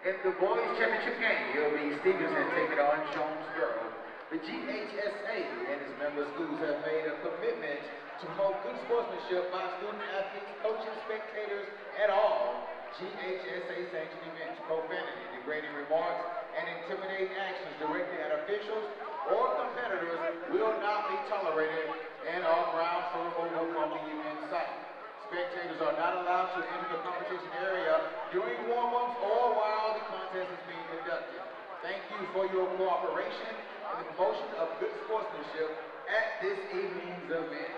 In the boys' championship game, it'll be Stephenson taking on Jonesboro. The GHSA and its member schools have made a commitment to promote good sportsmanship by student athletes, coaches, spectators, and all GHSA sanctioned events. Profanity, degrading remarks, and intimidating actions directed at officials or competitors will not be tolerated and are grounds for removal from the event site. Spectators are not allowed to enter the competition area during warm-ups or while the contest is being conducted. Thank you for your cooperation in the promotion of good sportsmanship at this evening's event.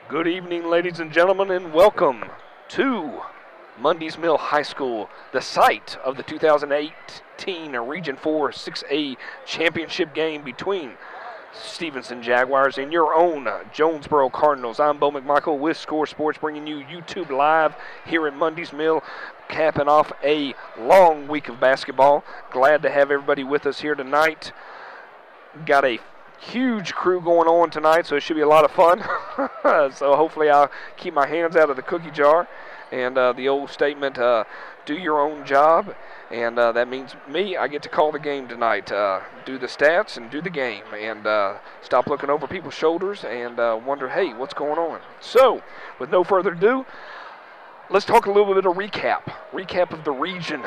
Good evening, ladies and gentlemen, and welcome to Mundy's Mill High School, the site of the 2018 Region 4 6A championship game between Stephenson Jaguars and your own Jonesboro Cardinals. I'm Bo McMichael with Score Sports, bringing you YouTube Live here at Mundy's Mill, capping off a long week of basketball. Glad to have everybody with us here tonight. Got a huge crew going on tonight, so it should be a lot of fun. So hopefully I'll keep my hands out of the cookie jar. And the old statement, do your own job, and that means me, I get to call the game tonight, do the stats and do the game, and stop looking over people's shoulders and wonder, hey, what's going on? So, with no further ado, let's talk a little bit of recap of the region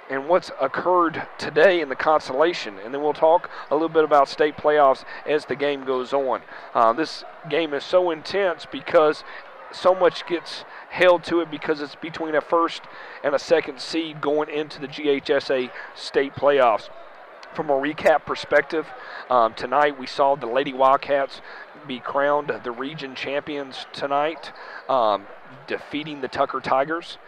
and what's occurred today in the consolation, and then we'll talk a little bit about state playoffs as the game goes on. This game is so intense because so much gets held to it because it's between a first and a second seed going into the GHSA state playoffs. From a recap perspective, tonight we saw the Lady Wildcats be crowned the region champions tonight, defeating the Tucker Tigers,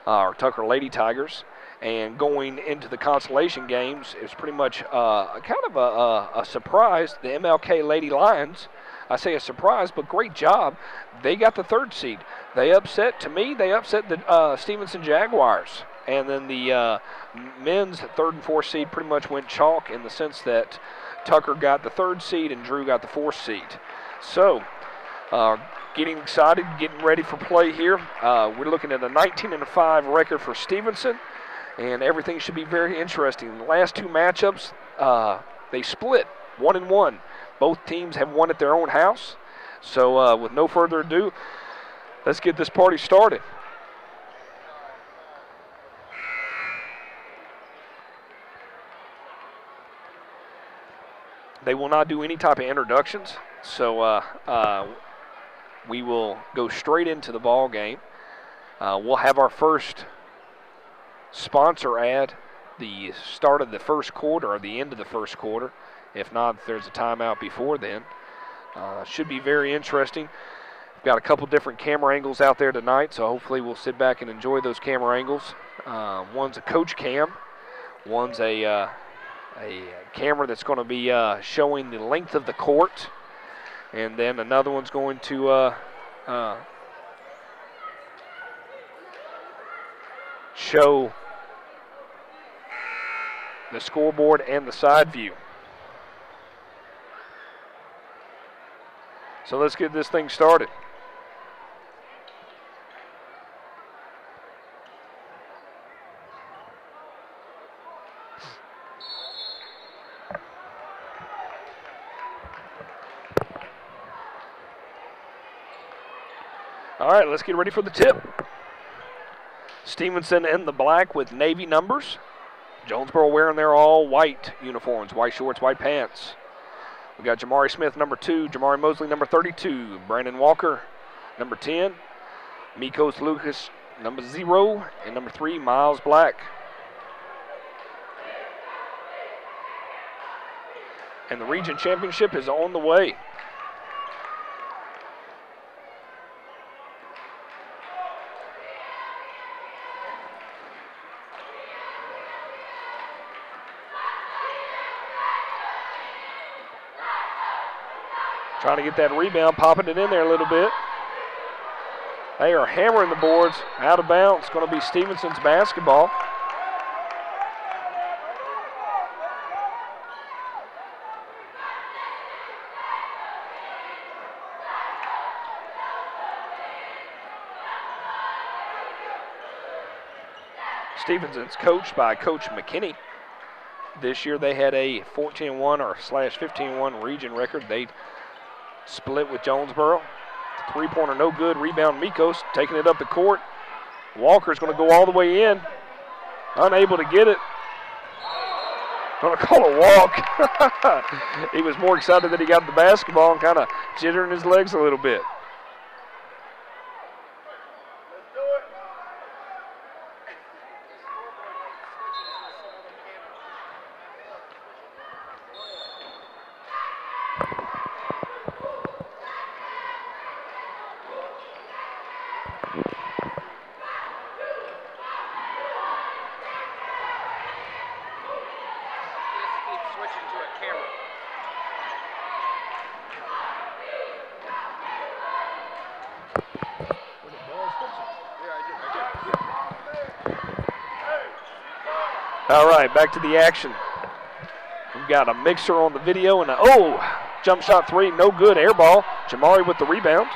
or Tucker Lady Tigers. And going into the consolation games, it was pretty much kind of a surprise. The MLK Lady Lions, I say a surprise, but great job. They got the third seed. They upset the Stephenson Jaguars. And then the men's third and fourth seed pretty much went chalk in the sense that Tucker got the third seed and Drew got the fourth seed. So, getting excited, getting ready for play here. We're looking at a 19-5 record for Stephenson, and everything should be very interesting. The last two matchups, they split 1-1. Both teams have won at their own house. So with no further ado, let's get this party started. They will not do any type of introductions, so we will go straight into the ball game. We'll have our first sponsor ad the start of the first quarter or the end of the first quarter. If not, there's a timeout before then. Should be very interesting. We've got a couple different camera angles out there tonight, so hopefully we'll sit back and enjoy those camera angles. One's a coach cam. One's a camera that's going to be showing the length of the court. And then another one's going to show the scoreboard and the side view. So let's get this thing started. All right, let's get ready for the tip. Stephenson in the black with navy numbers. Jonesboro wearing their all white uniforms, white shorts, white pants. We got Jamari Smith, number 2, Jamari Mosley, number 32, Brandon Walker, number 10, Mikos Lucas, number 0, and number 3, Miles Black. And the region championship is on the way. Trying to get that rebound, popping it in there a little bit. They are hammering the boards. Out of bounds. Going to be Stephenson's basketball. Stephenson's coached by Coach McKinney. This year they had a 14-1 or /15-1 region record. They split with Jonesboro. Three-pointer no good. Rebound Mikos taking it up the court. Walker's going to go all the way in. Unable to get it. Going to call a walk. He was more excited that he got the basketball and kind of jittering his legs a little bit. All right, back to the action. We've got a mixer on the video and jump shot 3, no good, air ball. Jamari with the rebound.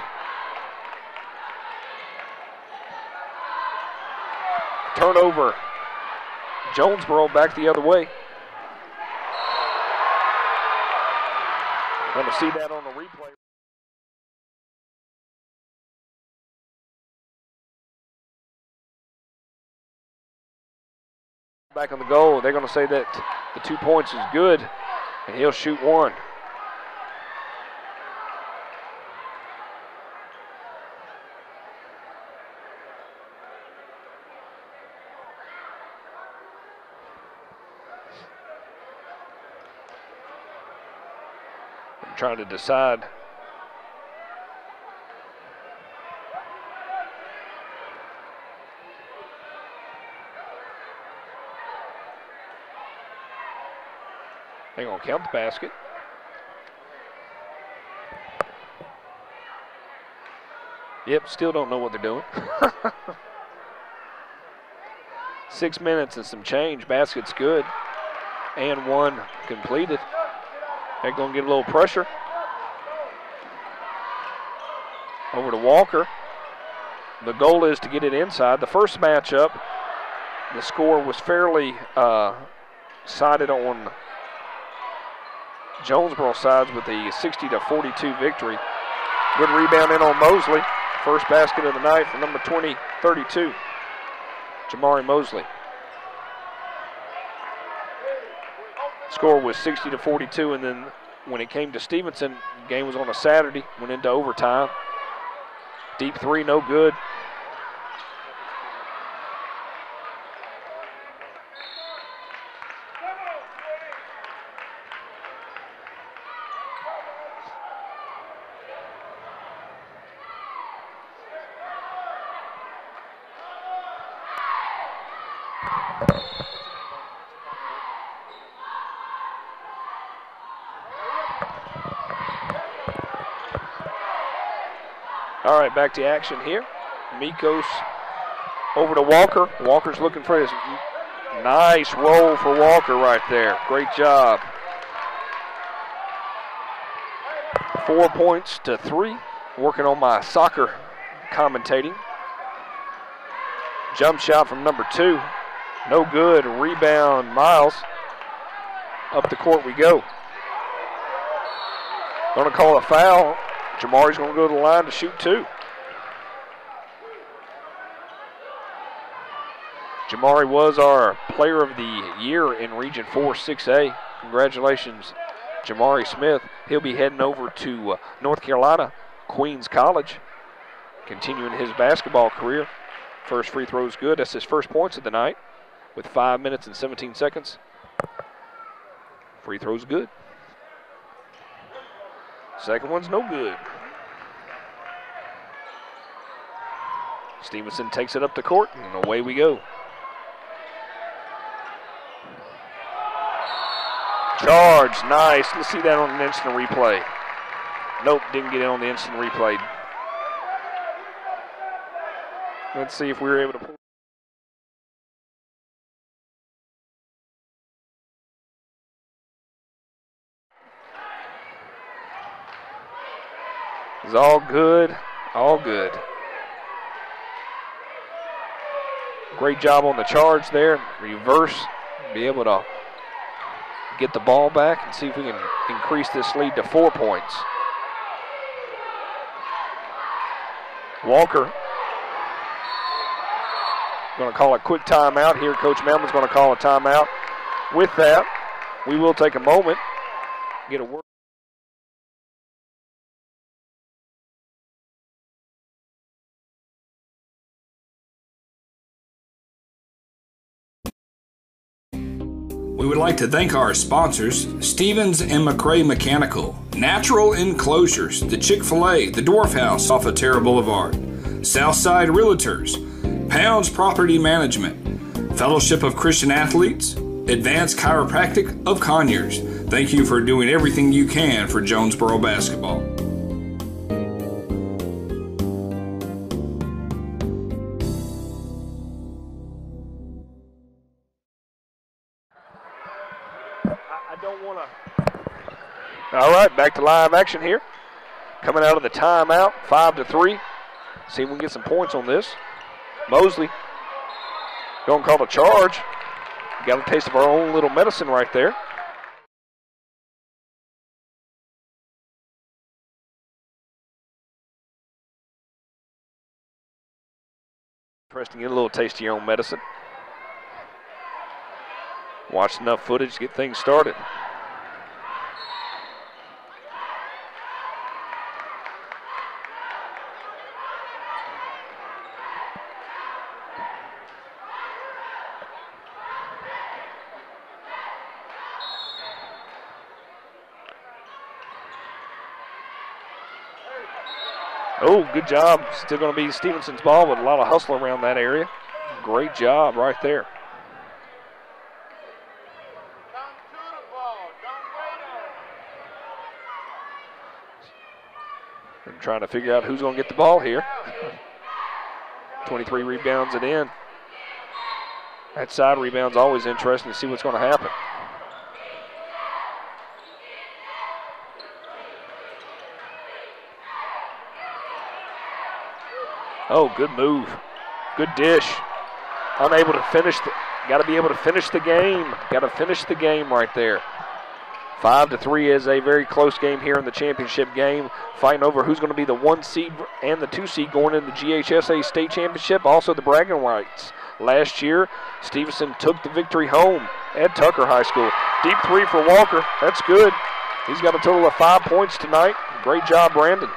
Turnover. Jonesboro back the other way. Going to see that on the replay. Back on the goal. They're going to say that the 2 points is good, and he'll shoot one. I'm trying to decide. They're going to count the basket. Yep, still don't know what they're doing. 6 minutes and some change. Basket's good. And one completed. They're going to get a little pressure. Over to Walker. The goal is to get it inside. The first matchup, the score was fairly sided on Jonesboro sides with a 60-42 victory. Good rebound in on Mosley. First basket of the night for number 32, Jamari Mosley. Score was 60-42, and then when it came to Stephenson, the game was on a Saturday, went into overtime. Deep three, no good. All right, back to action here. Mikos over to Walker. Walker's looking for his nice roll for Walker right there. Great job. 4 points to 3. Working on my soccer commentating. Jump shot from number 2. No good. Rebound, Miles. Up the court we go. Going to call a foul. Jamari's going to go to the line to shoot 2. Jamari was our player of the year in Region 4 6A. Congratulations, Jamari Smith. He'll be heading over to North Carolina, Queens College, continuing his basketball career. First free throw is good. That's his first points of the night with 5 minutes and 17 seconds. Free throw's good. Second one's no good. Stephenson takes it up the court, and away we go. Charge, nice. Let's see that on an instant replay. Nope, didn't get it on the instant replay. Let's see if we were able to pull. It's all good, all good. Great job on the charge there. Reverse, be able to get the ball back and see if we can increase this lead to 4 points. Walker going to call a quick timeout here. Coach Melman's going to call a timeout. With that, we will take a moment, get a word. We would like to thank our sponsors, Stevens and McRae Mechanical, Natural Enclosures, the Chick-fil-A, the Dwarf House off of Terra Boulevard, Southside Realtors, Pounds Property Management, Fellowship of Christian Athletes, Advanced Chiropractic of Conyers. Thank you for doing everything you can for Jonesboro basketball. All right, back to live action here. Coming out of the timeout, 5-3. See if we can get some points on this. Mosley Going to call a charge. Got a taste of our own little medicine right there. Interesting, get a little taste of your own medicine. Watch enough footage to get things started. Oh, good job. Still going to be Stephenson's ball with a lot of hustle around that area. Great job right there. I'm trying to figure out who's going to get the ball here. 23 rebounds it in. That side rebound's always interesting to see what's going to happen. Oh, good move. Good dish. Unable to finish. Got to be able to finish the game. Got to finish the game right there. 5-3 is a very close game here in the championship game. Fighting over who's going to be the 1 seed and the 2 seed going into the GHSA state championship. Also the bragging rights. Last year, Stephenson took the victory home at Tucker High School. Deep 3 for Walker. That's good. He's got a total of 5 points tonight. Great job, Brandon.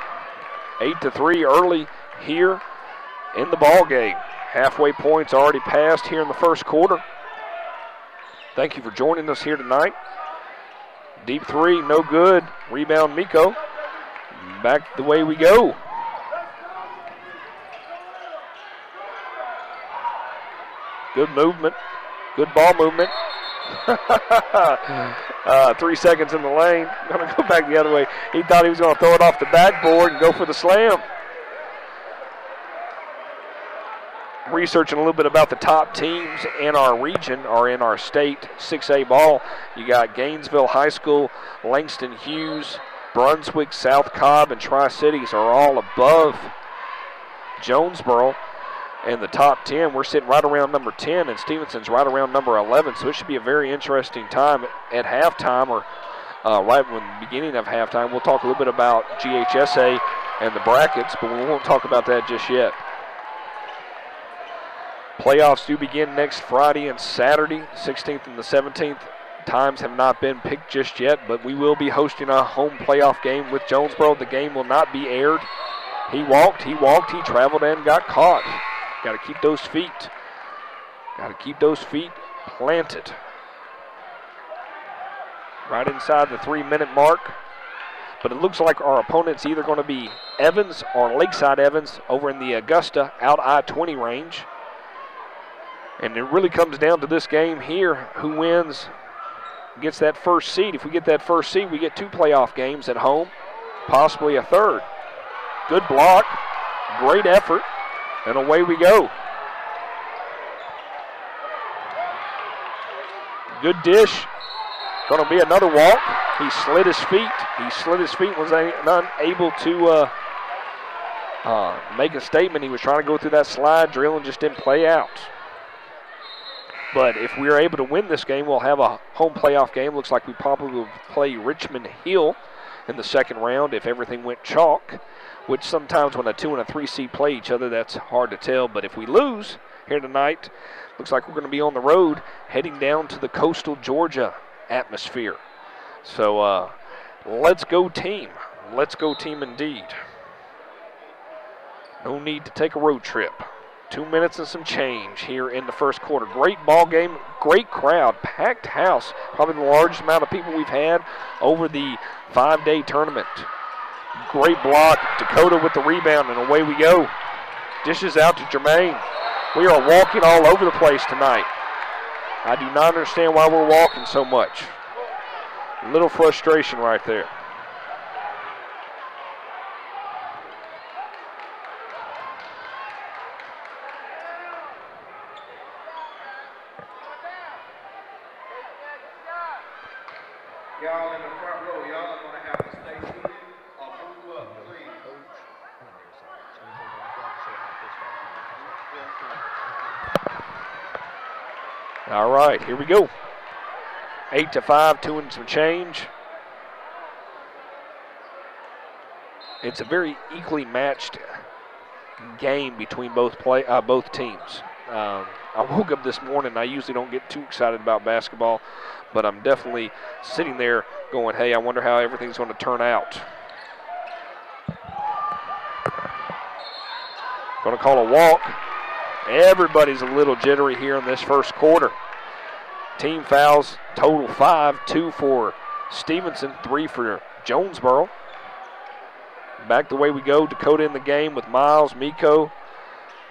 8-3 early here in the ball game. Halfway points already passed here in the first quarter. Thank you for joining us here tonight. Deep 3, no good. Rebound, Miko. Back the way we go. Good movement. Good ball movement. 3 seconds in the lane. Going to go back the other way. He thought he was going to throw it off the backboard and go for the slam. Researching a little bit about the top teams in our region or in our state 6A ball. You got Gainesville High School, Langston Hughes, Brunswick, South Cobb, and Tri-Cities are all above Jonesboro. And the top 10, we're sitting right around number 10, and Stephenson's right around number 11. So it should be a very interesting time at halftime or right when the beginning of halftime. We'll talk a little bit about GHSA and the brackets, but we won't talk about that just yet. Playoffs do begin next Friday and Saturday, 16th and the 17th. Times have not been picked just yet, but we will be hosting a home playoff game with Jonesboro. The game will not be aired. He walked, he traveled and got caught. Got to keep those feet. Got to keep those feet planted. Right inside the 3-minute mark. But it looks like our opponent's either going to be Evans or Lakeside Evans over in the Augusta out I-20 range. And it really comes down to this game here. Who wins gets that first seed. If we get that first seed, we get 2 playoff games at home, possibly a third. Good block, great effort, and away we go. Good dish. Going to be another walk. He slid his feet. Was unable to make a statement. He was trying to go through that slide drill and just didn't play out. But if we are able to win this game, we'll have a home playoff game. Looks like we probably will play Richmond Hill in the second round if everything went chalk, which sometimes when a 2 and a 3 seed play each other, that's hard to tell. But if we lose here tonight, looks like we're going to be on the road heading down to the coastal Georgia atmosphere. So let's go team. Let's go team indeed. No need to take a road trip. 2 minutes and some change here in the first quarter. Great ball game, great crowd, packed house. Probably the largest amount of people we've had over the 5-day tournament. Great block. Dakota with the rebound, and away we go. Dishes out to Jermaine. We are walking all over the place tonight. I do not understand why we're walking so much. A little frustration right there. Y'all in the front row, y'all are going to have to stay seated or move up, please. All right, here we go. 8-5, 2 and some change. It's a very equally matched game between both teams. I woke up this morning, I usually don't get too excited about basketball, but I'm definitely sitting there going, hey, I wonder how everything's going to turn out. Going to call a walk. Everybody's a little jittery here in this first quarter. Team fouls, total 5, 2 for Stephenson, 3 for Jonesboro. Back the way we go, Dakota in the game with Miles, Miko,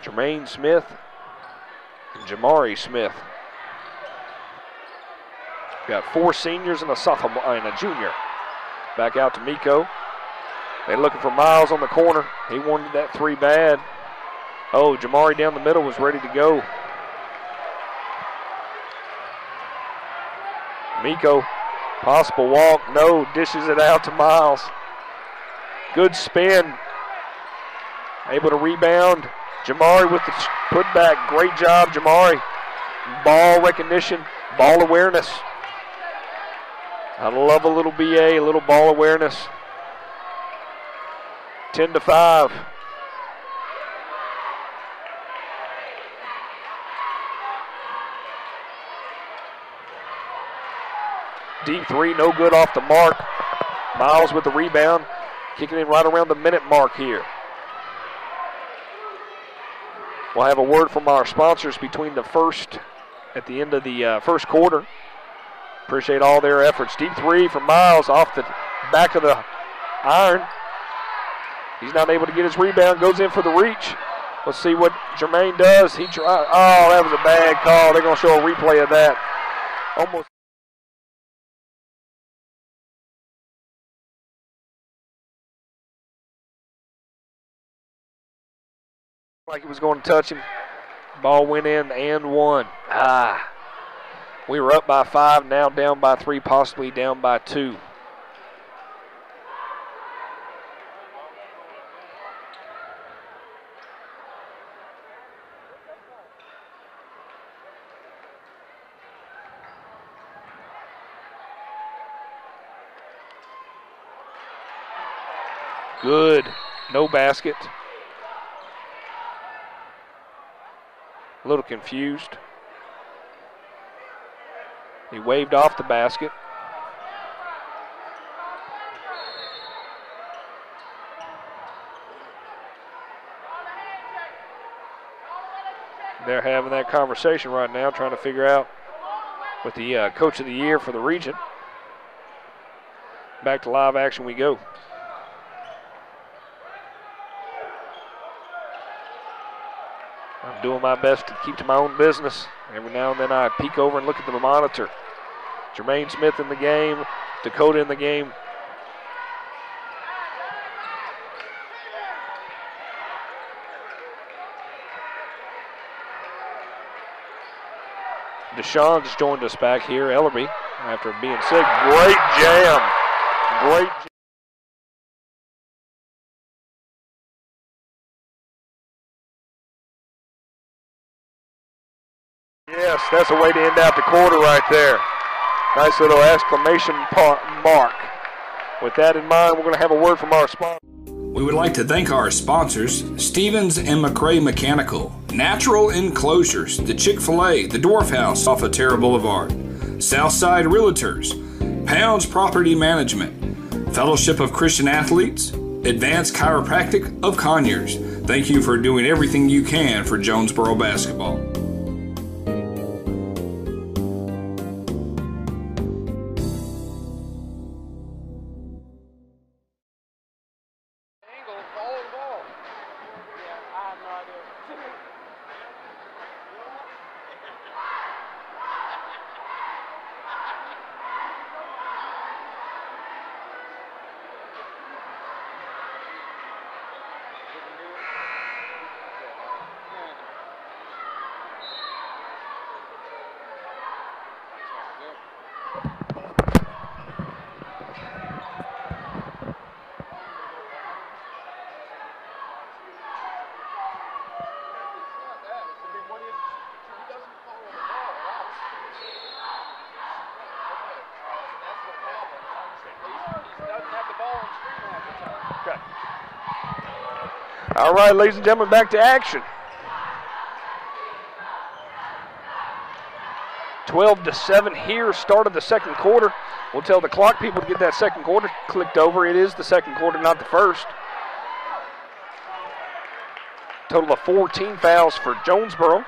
Jermaine Smith, and Jamari Smith. Got 4 seniors and a sophomore and a junior. Back out to Miko. They're looking for Miles on the corner. He wanted that 3 bad. Oh, Jamari down the middle was ready to go. Miko, possible walk, no, dishes it out to Miles. Good spin. Able to rebound. Jamari with the putback. Great job, Jamari. Ball recognition, ball awareness. I love a little BA, a little ball awareness. 10-5. Deep 3, no good off the mark. Miles with the rebound. Kicking in right around the minute mark here. We'll have a word from our sponsors between the first, at the end of the first quarter. Appreciate all their efforts. Deep 3 from Miles off the back of the iron. He's not able to get his rebound, goes in for the reach. Let's see what Jermaine does. He tried. Oh, that was a bad call. They're going to show a replay of that. Almost. Like he was going to touch him. Ball went in and 1. We were up by 5, now down by 3, possibly down by 2. Good. No basket. A little confused. He waved off the basket. They're having that conversation right now, trying to figure out with the coach of the year for the region. Back to live action we go. I'm doing my best to keep to my own business. Every now and then I peek over and look at the monitor. Jermaine Smith in the game, Dakota in the game. Deshaun just joined us back here, Ellerby, after being sick. Great jam. Great jam. Yes, that's a way to end out the quarter right there. Nice little exclamation mark. With that in mind, we're going to have a word from our sponsor. We would like to thank our sponsors, Stevens and McCray Mechanical, Natural Enclosures, the Chick-fil-A, the Dwarf House off of Terra Boulevard, Southside Realtors, Pounds Property Management, Fellowship of Christian Athletes, Advanced Chiropractic of Conyers. Thank you for doing everything you can for Jonesboro basketball. All right, ladies and gentlemen, back to action. 12-7 here, start of the second quarter. We'll tell the clock people to get that second quarter clicked over. It is the second quarter, not the first. Total of 14 fouls for Jonesboro.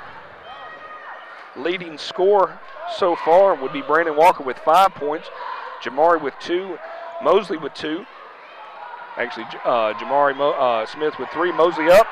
Leading scorer so far would be Brandon Walker with 5 points, Jamari with 2, Mosley with 2. Actually, Jamari Smith with 3, Mosley up.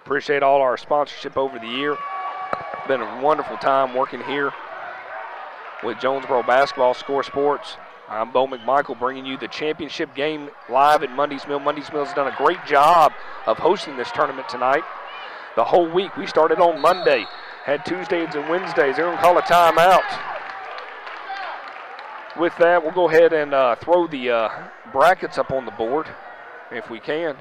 Appreciate all our sponsorship over the year. Been a wonderful time working here with Jonesboro Basketball Score Sports. I'm Bo McMichael bringing you the championship game live at Mundy's Mill. Mundy's Mill has done a great job of hosting this tournament tonight. The whole week, we started on Monday, had Tuesdays and Wednesdays. They're going to call a timeout. With that, we'll go ahead and throw the brackets up on the board if we can.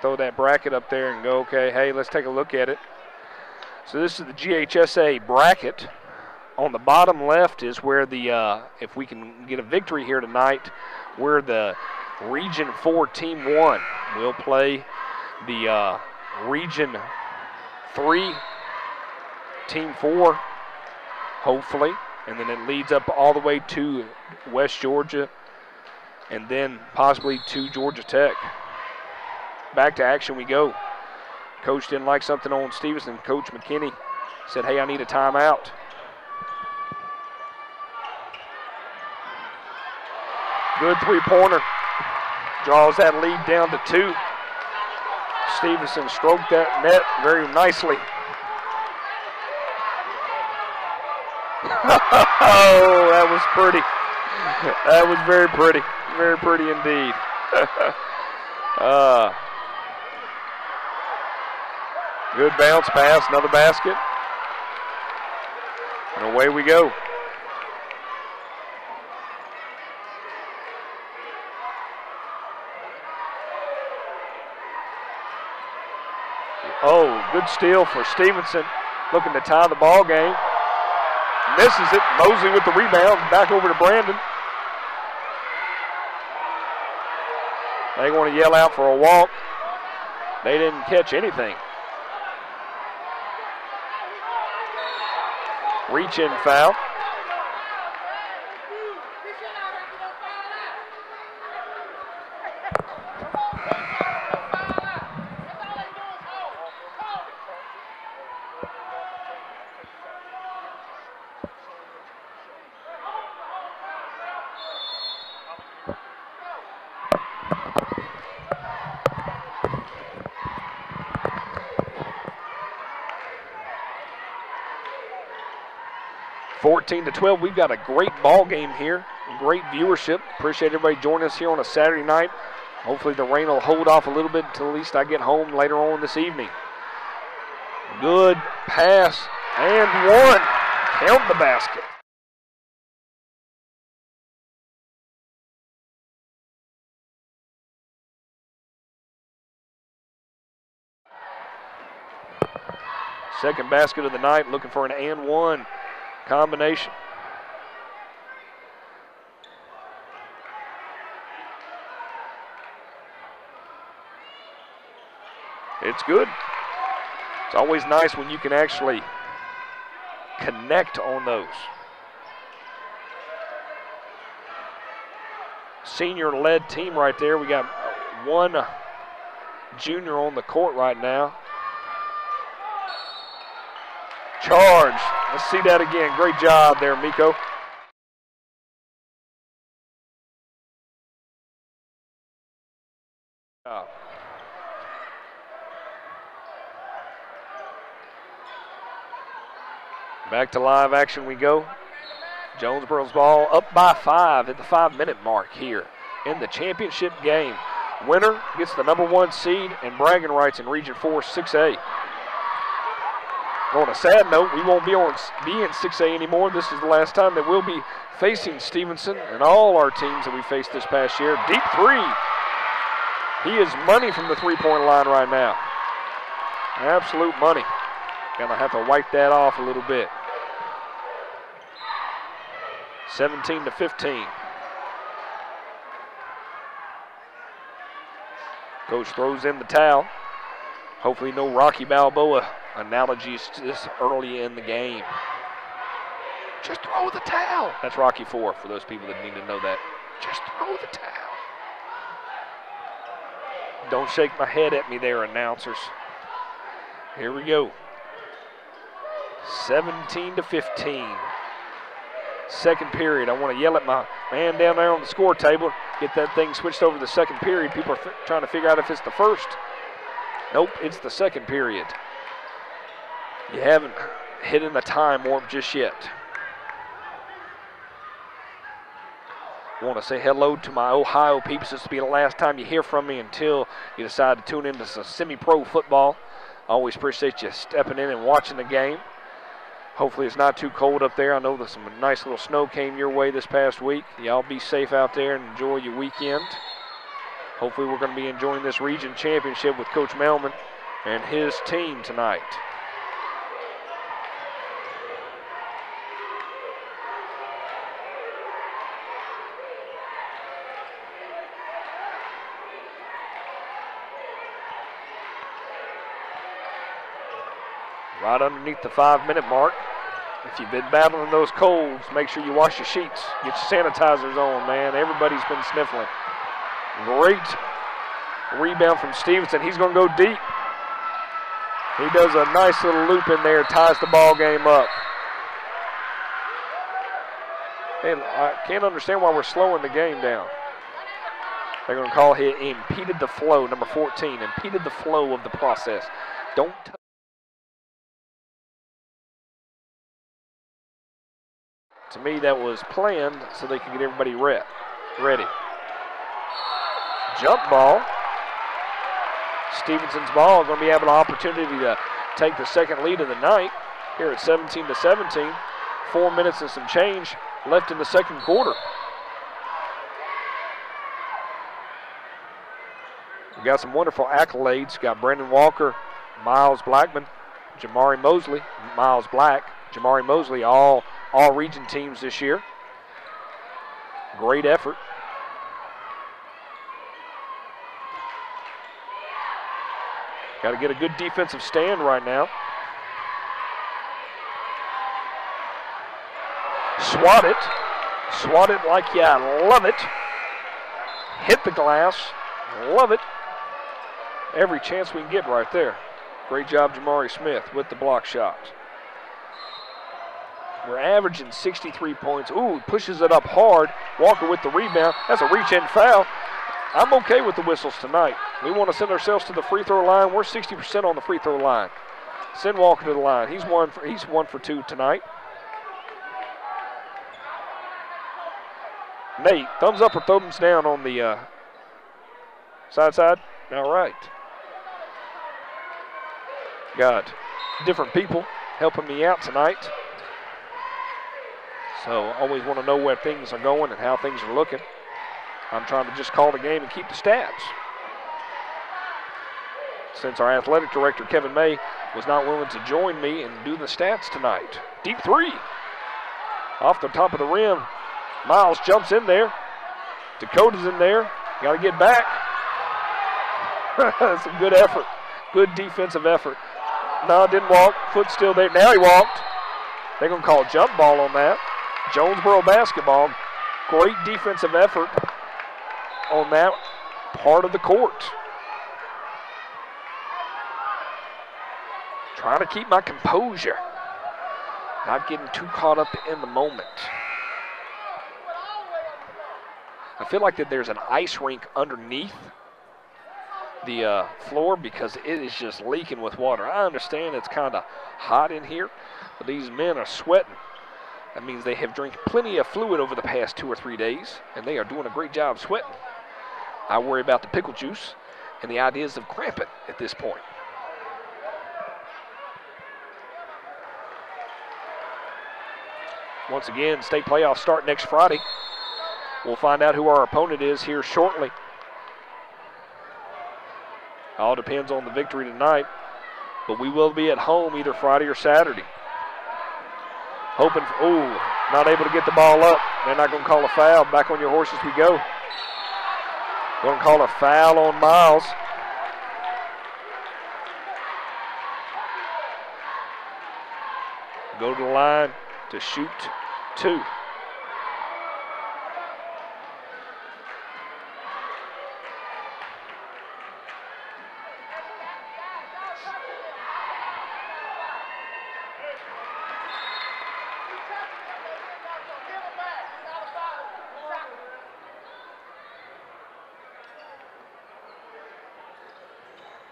Throw that bracket up there and go, okay, hey, let's take a look at it. So this is the GHSA bracket. On the bottom left is where the, if we can get a victory here tonight, where the Region 4 Team 1 will play the Region 3 Team 4, hopefully. And then it leads up all the way to West Georgia and then possibly to Georgia Tech. Back to action we go. Coach didn't like something on Stephenson. Coach McKinney said, hey, I need a timeout. Good three-pointer. Draws that lead down to 2. Stephenson stroked that net very nicely. Oh, that was pretty. That was very pretty. Very pretty indeed. Good bounce pass, another basket. And away we go. Oh, good steal for Stephenson. Looking to tie the ball game. Misses it. Mosley with the rebound. Back over to Brandon. They want to yell out for a walk. They didn't catch anything. Reach-in foul. (14-12). We've got a great ball game here. Great viewership. Appreciate everybody joining us here on a Saturday night. Hopefully the rain will hold off a little bit until at least I get home later on this evening. Good pass and one. Count the basket. Second basket of the night, looking for an and one combination. It's good. It's always nice when you can actually connect on those. Senior-led team right there. We got one junior on the court right now. Charge. Let's see that again. Great job there, Miko. Back to live action we go. Jonesboro's ball up by 5 at the 5-minute mark here in the championship game. Winner gets the #1 seed and bragging rights in Region 4 6A. On a sad note, we won't be in 6A anymore. This is the last time that we'll be facing Stephenson and all our teams that we faced this past year. Deep three. He is money from the three-point line right now. Absolute money. Gonna have to wipe that off a little bit. 17-15. Coach throws in the towel. Hopefully no Rocky Balboa analogies this early in the game. Just throw the towel. That's Rocky IV for those people that need to know that. Just throw the towel. Don't shake my head at me there, announcers. Here we go. 17-15. Second period. I want to yell at my man down there on the score table. Get that thing switched over to the second period. People are trying to figure out if it's the first. Nope, it's the second period. You haven't hit in the time warp just yet. I want to say hello to my Ohio peeps. This will be the last time you hear from me until you decide to tune into some semi-pro football. I always appreciate you stepping in and watching the game. Hopefully it's not too cold up there. I know that some nice little snow came your way this past week. Y'all be safe out there and enjoy your weekend. Hopefully we're going to be enjoying this region championship with Coach Melman and his team tonight. Right underneath the 5-minute mark. If you've been battling those colds, make sure you wash your sheets. Get your sanitizers on, man. Everybody's been sniffling. Great rebound from Stephenson. He's going to go deep. He does a nice little loop in there, ties the ball game up. And I can't understand why we're slowing the game down. They're going to call it impeded the flow, number 14, impeded the flow of the process. Don't touch. To me, that was planned so they could get everybody ready. Jump ball. Stephenson's ball is going to be having an opportunity to take the second lead of the night here at 17-17. 4 minutes and some change left in the second quarter. We got some wonderful accolades. Got Brandon Walker, Miles Blackman, Jamari Mosley, Miles Black, Jamari Mosley, all region teams this year. Great effort. Got to get a good defensive stand right now. Swat it like you love it. Hit the glass, love it. Every chance we can get right there. Great job, Jamari Smith, with the block shot. We're averaging 63 points. Ooh, pushes it up hard. Walker with the rebound. That's a reach-in foul. I'm okay with the whistles tonight. We want to send ourselves to the free throw line. We're 60% on the free throw line. Send Walker to the line. He's one for two tonight. Nate, thumbs up or thumbs down on the side? All right. Got different people helping me out tonight. So always want to know where things are going and how things are looking. I'm trying to just call the game and keep the stats. Since our athletic director, Kevin May, was not willing to join me and do the stats tonight. Deep three. Off the top of the rim. Miles jumps in there. Dakota's in there. Got to get back. Some good effort. Good defensive effort. No, didn't walk. Foot still there. Now he walked. They're going to call jump ball on that. Jonesboro basketball. Great defensive effort on that part of the court. Trying to keep my composure. Not getting too caught up in the moment. I feel like that there's an ice rink underneath the floor because it is just leaking with water. I understand it's kind of hot in here, but these men are sweating. That means they have drank plenty of fluid over the past 2 or 3 days, and they are doing a great job sweating. I worry about the pickle juice and the ideas of cramping at this point. Once again, state playoffs start next Friday. We'll find out who our opponent is here shortly. All depends on the victory tonight, but we will be at home either Friday or Saturday. Hoping, not able to get the ball up. They're not going to call a foul. Back on your horses we go. Going to call a foul on Miles. Go to the line to shoot 2.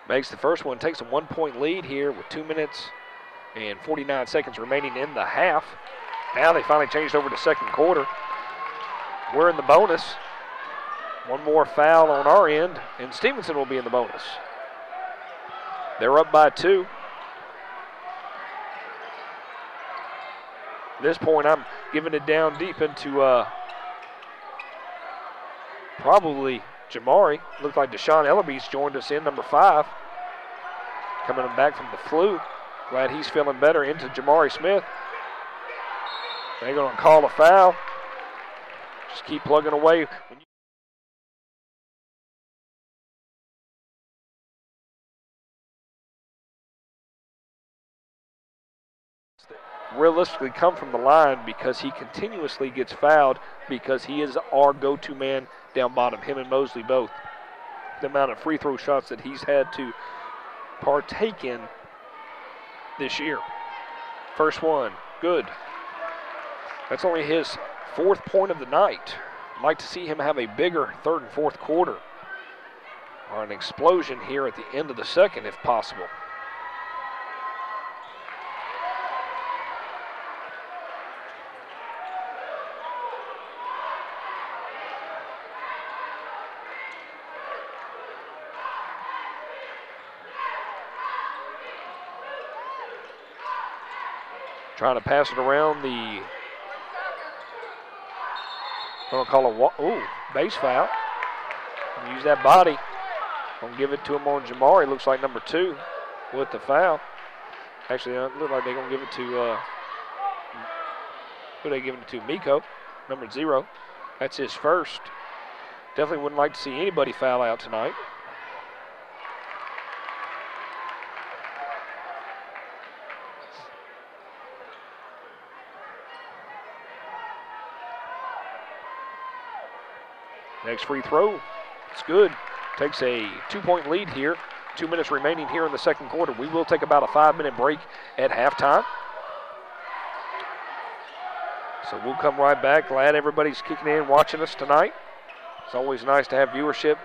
Makes the first one, takes a 1-point lead here with 2 minutes and 49 seconds remaining in the half. Now they finally changed over to second quarter. We're in the bonus. One more foul on our end, and Stephenson will be in the bonus. They're up by 2. At this point, I'm giving it down deep into probably Jamari. Looked like Deshaun Ellerby's joined us in, number 5. Coming back from the flu. Glad he's feeling better, into Jamari Smith. They're going to call a foul. Just keep plugging away. Realistically come from the line because he continuously gets fouled because he is our go-to man down bottom, him and Mosley both. The amount of free throw shots that he's had to partake in this year. First one, good. That's only his 4th point of the night. I'd like to see him have a bigger 3rd and 4th quarter, or an explosion here at the end of the second if possible. Trying to pass it around the, going to call a base foul. Use that body. Going to give it to him on Jamari. Looks like number 2 with the foul. Actually, it looks like they're going to give it to, who are they giving it to? Miko, number 0. That's his first. Definitely wouldn't like to see anybody foul out tonight. Next free throw, it's good. Takes a 2-point lead here. 2 minutes remaining here in the second quarter. We will take about a 5-minute break at halftime. So we'll come right back. Glad everybody's kicking in, watching us tonight. It's always nice to have viewership,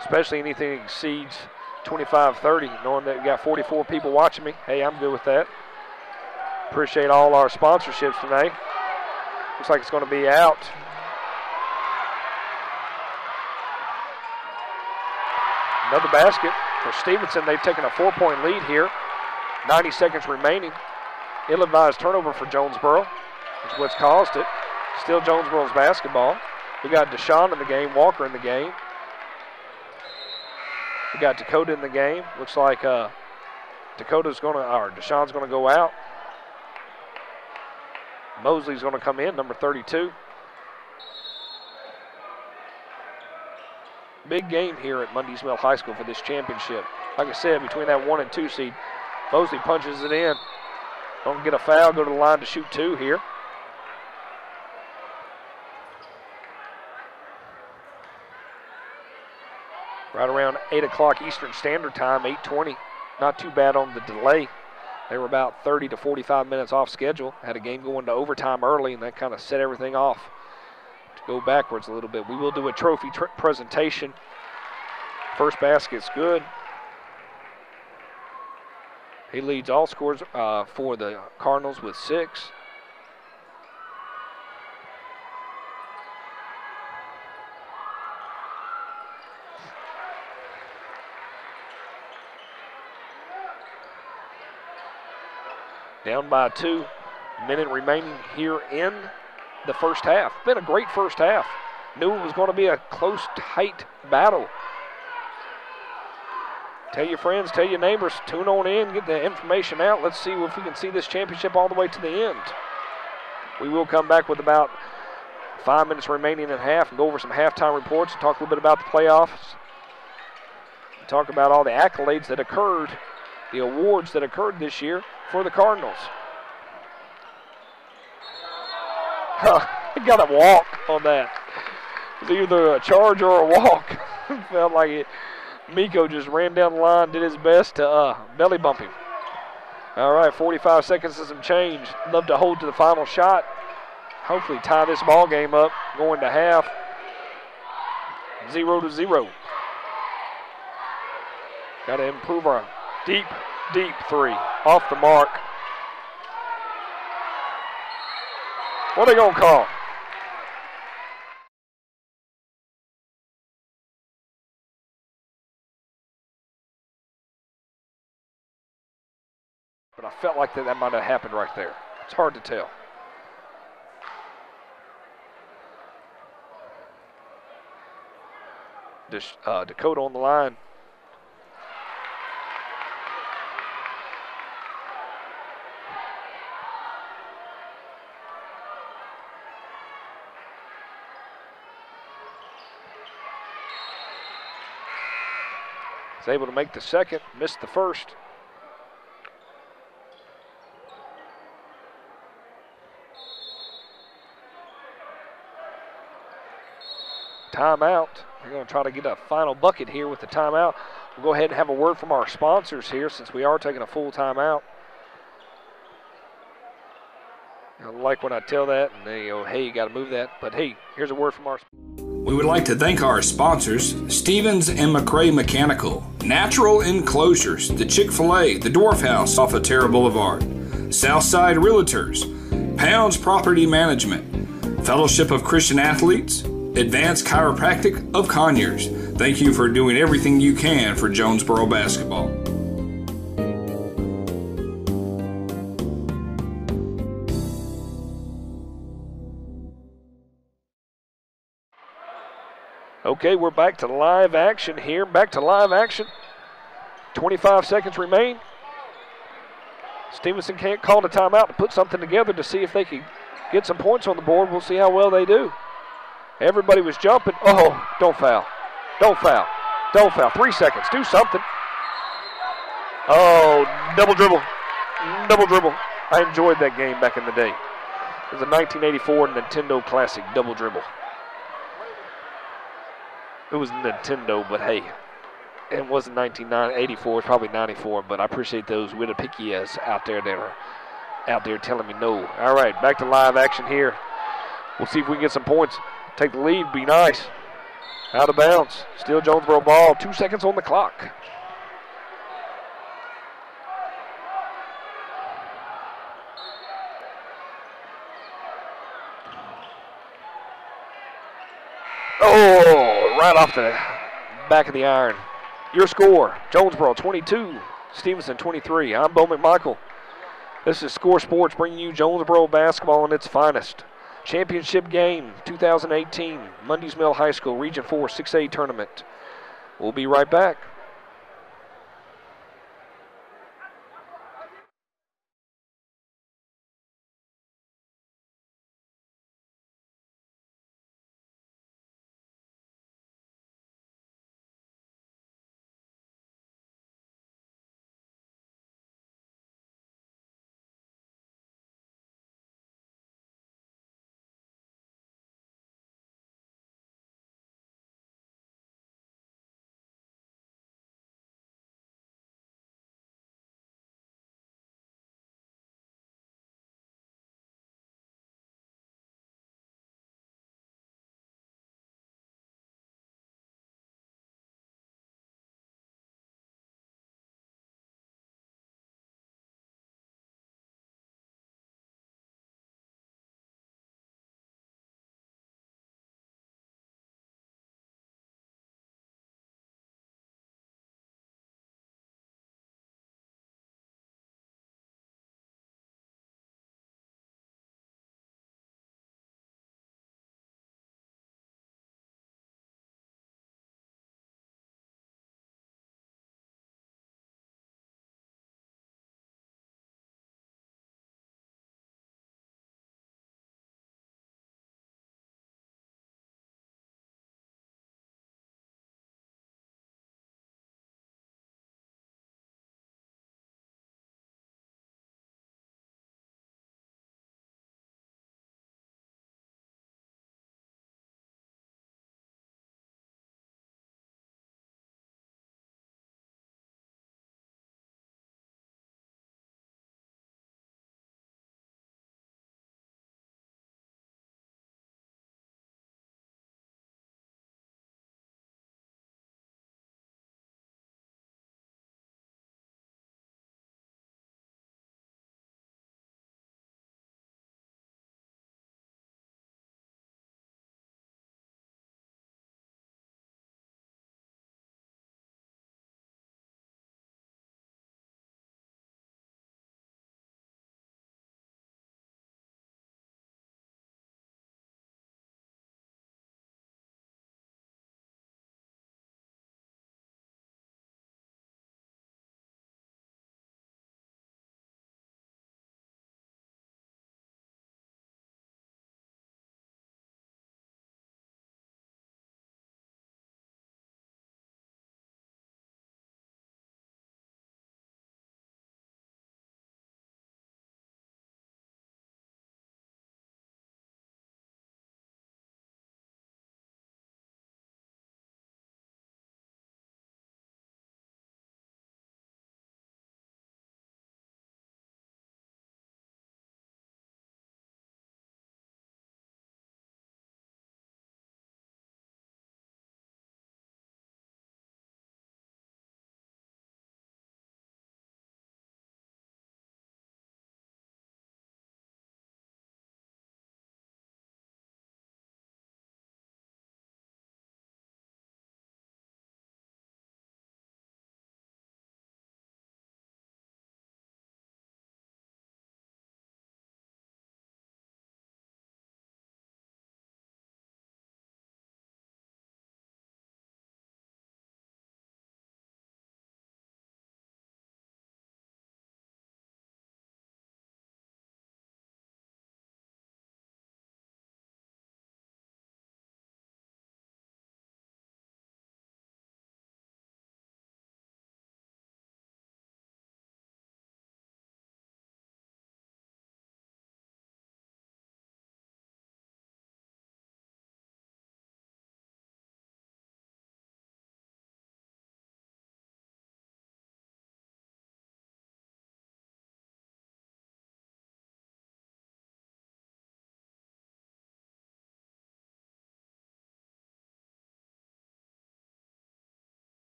especially anything that exceeds 25, 30, knowing that we got 44 people watching me. Hey, I'm good with that. Appreciate all our sponsorships tonight. Looks like it's going to be out. Another basket for Stephenson. They've taken a 4-point lead here. 90 seconds remaining. Ill-advised turnover for Jonesboro is what's caused it. Still Jonesboro's basketball. We got Deshaun in the game, Walker in the game. We got Dakota in the game. Looks like Deshaun's going to go out. Mosley's going to come in, number 32. Big game here at Mundy's Mill High School for this championship. Like I said, between that 1 and 2 seed, Mosley punches it in. Don't get a foul, go to the line to shoot 2 here. Right around 8 o'clock Eastern Standard Time, 8:20. Not too bad on the delay. They were about 30 to 45 minutes off schedule. Had a game going to overtime early, and that kind of set everything off to go backwards a little bit. We will do a trophy presentation. First basket's good. He leads all scores for the Cardinals with 6. Down by 2. Minute remaining here in the first half. Been a great first half. Knew it was going to be a close, tight battle. Tell your friends, tell your neighbors, tune on in, get the information out. Let's see if we can see this championship all the way to the end. We will come back with about 5 minutes remaining in half and go over some halftime reports and talk a little bit about the playoffs. And talk about all the accolades that occurred, the awards that occurred this year for the Cardinals. He got a walk on that. It was either a charge or a walk. Felt like it. Miko just ran down the line, did his best to belly bump him. All right, 45 seconds and some change. Love to hold to the final shot. Hopefully tie this ball game up going to half. 0-0. Got to improve our deep, deep three. Off the mark. What are they going to call? But I felt like that might have happened right there. It's hard to tell. Dakota on the line. He's able to make the second, missed the first. Timeout. We're going to try to get a final bucket here with the timeout. We'll go ahead and have a word from our sponsors here since we are taking a full timeout. I like when I tell that and they go, hey, you got to move that. But hey, here's a word from our sponsors. We would like to thank our sponsors, Stevens and McCray Mechanical, Natural Enclosures, the Chick-fil-A, the Dwarf House off of Terra Boulevard, Southside Realtors, Pounds Property Management, Fellowship of Christian Athletes, Advanced Chiropractic of Conyers. Thank you for doing everything you can for Jonesboro basketball. Okay, we're back to live action here. Back to live action. 25 seconds remain. Stephenson can't call the timeout to put something together to see if they can get some points on the board. We'll see how well they do. Everybody was jumping. Oh, don't foul. Don't foul. Don't foul. 3 seconds. Do something. Oh, double dribble. Double dribble. I enjoyed that game back in the day. It was a 1984 Nintendo Classic double dribble. It was Nintendo, but hey, it wasn't 1984. It's probably 94, but I appreciate those Winnipeggians out there that are out there telling me no. All right, back to live action here. We'll see if we can get some points. Take the lead, be nice. Out of bounds. Still Jonesboro ball. 2 seconds on the clock. Oh, right off the back of the iron. Your score, Jonesboro 22, Stephenson 23. I'm Bo McMichael. This is Score Sports bringing you Jonesboro basketball in its finest. Championship game 2018, Mundy's Mill High School Region 4 6A tournament. We'll be right back.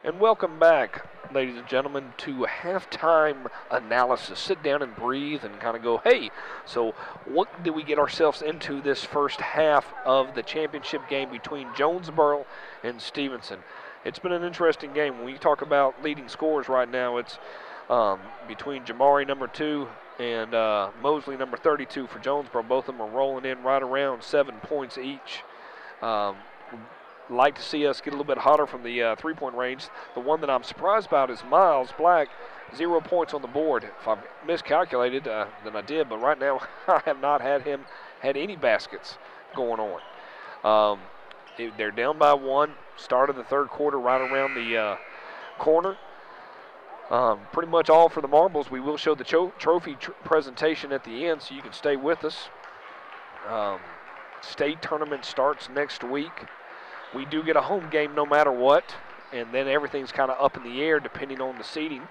And welcome back, ladies and gentlemen, to halftime analysis. Sit down and breathe and kind of go, hey, so what did we get ourselves into this first half of the championship game between Jonesboro and Stephenson? It's been an interesting game. When you talk about leading scores right now, it's between Jamari, number 2, and Mosley, number 32 for Jonesboro. Both of them are rolling in right around 7 points each. Like to see us get a little bit hotter from the three-point range. The one that I'm surprised about is Miles Black, 0 points on the board. If I've miscalculated, then I did, but right now I have not had any baskets going on. They're down by 1, start of the third quarter right around the corner. Pretty much all for the marbles. We will show the trophy presentation at the end, so you can stay with us. State tournament starts next week. We do get a home game no matter what, and then everything's kind of up in the air depending on the seeding.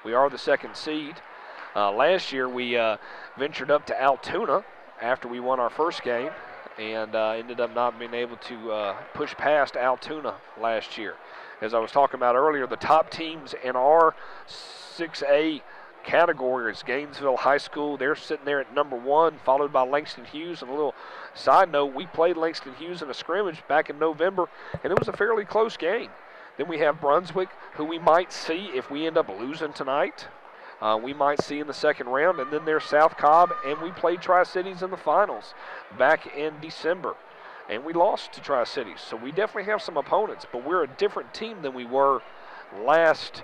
We are the 2nd seed. Last year we ventured up to Altoona after we won our first game and ended up not being able to push past Altoona last year. As I was talking about earlier, the top teams in our 6A category is Gainesville High School. They're sitting there at number 1, followed by Langston Hughes. And a little side note, we played Langston Hughes in a scrimmage back in November, and it was a fairly close game. Then we have Brunswick, who we might see if we end up losing tonight. We might see in the second round. And then there's South Cobb, and we played Tri-Cities in the finals back in December. And we lost to Tri-Cities. So we definitely have some opponents, but we're a different team than we were last,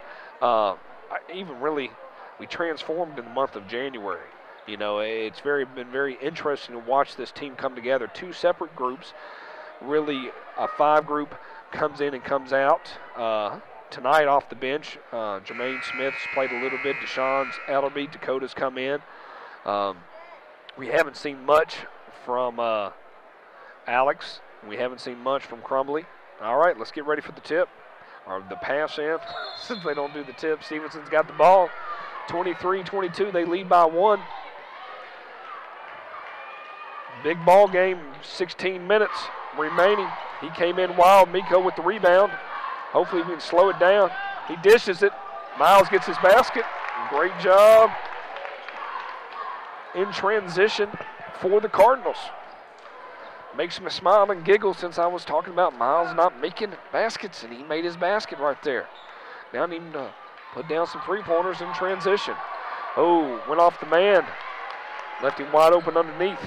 we transformed in the month of January. You know, it's been very interesting to watch this team come together. 2 separate groups, really a 5 group comes in and comes out. Tonight off the bench, Jermaine Smith's played a little bit. Deshaun's Ellerby, Dakota's come in. We haven't seen much from Alex. We haven't seen much from Crumbly. All right, let's get ready for the tip, or the pass in. Since they don't do the tip, Stevenson's got the ball. 23-22, they lead by 1. Big ball game, 16 minutes remaining. He came in wild, Miko with the rebound. Hopefully we can slow it down. He dishes it. Miles gets his basket. Great job in transition for the Cardinals. Makes me smile and giggle since I was talking about Miles not making baskets, and he made his basket right there. Now needing to put down some three-pointers in transition. Oh, went off the man. Left him wide open underneath.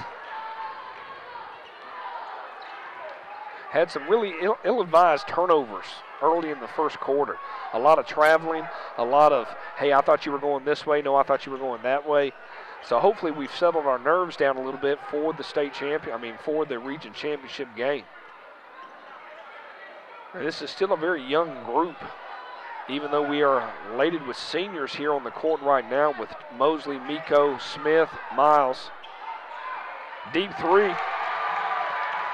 Had some really ill-advised turnovers early in the first quarter. A lot of traveling, a lot of, hey, I thought you were going this way. No, I thought you were going that way. So hopefully we've settled our nerves down a little bit for the for the region championship game. And this is still a very young group, even though we are laden with seniors here on the court right now with Mosley, Miko, Smith, Miles. Deep 3.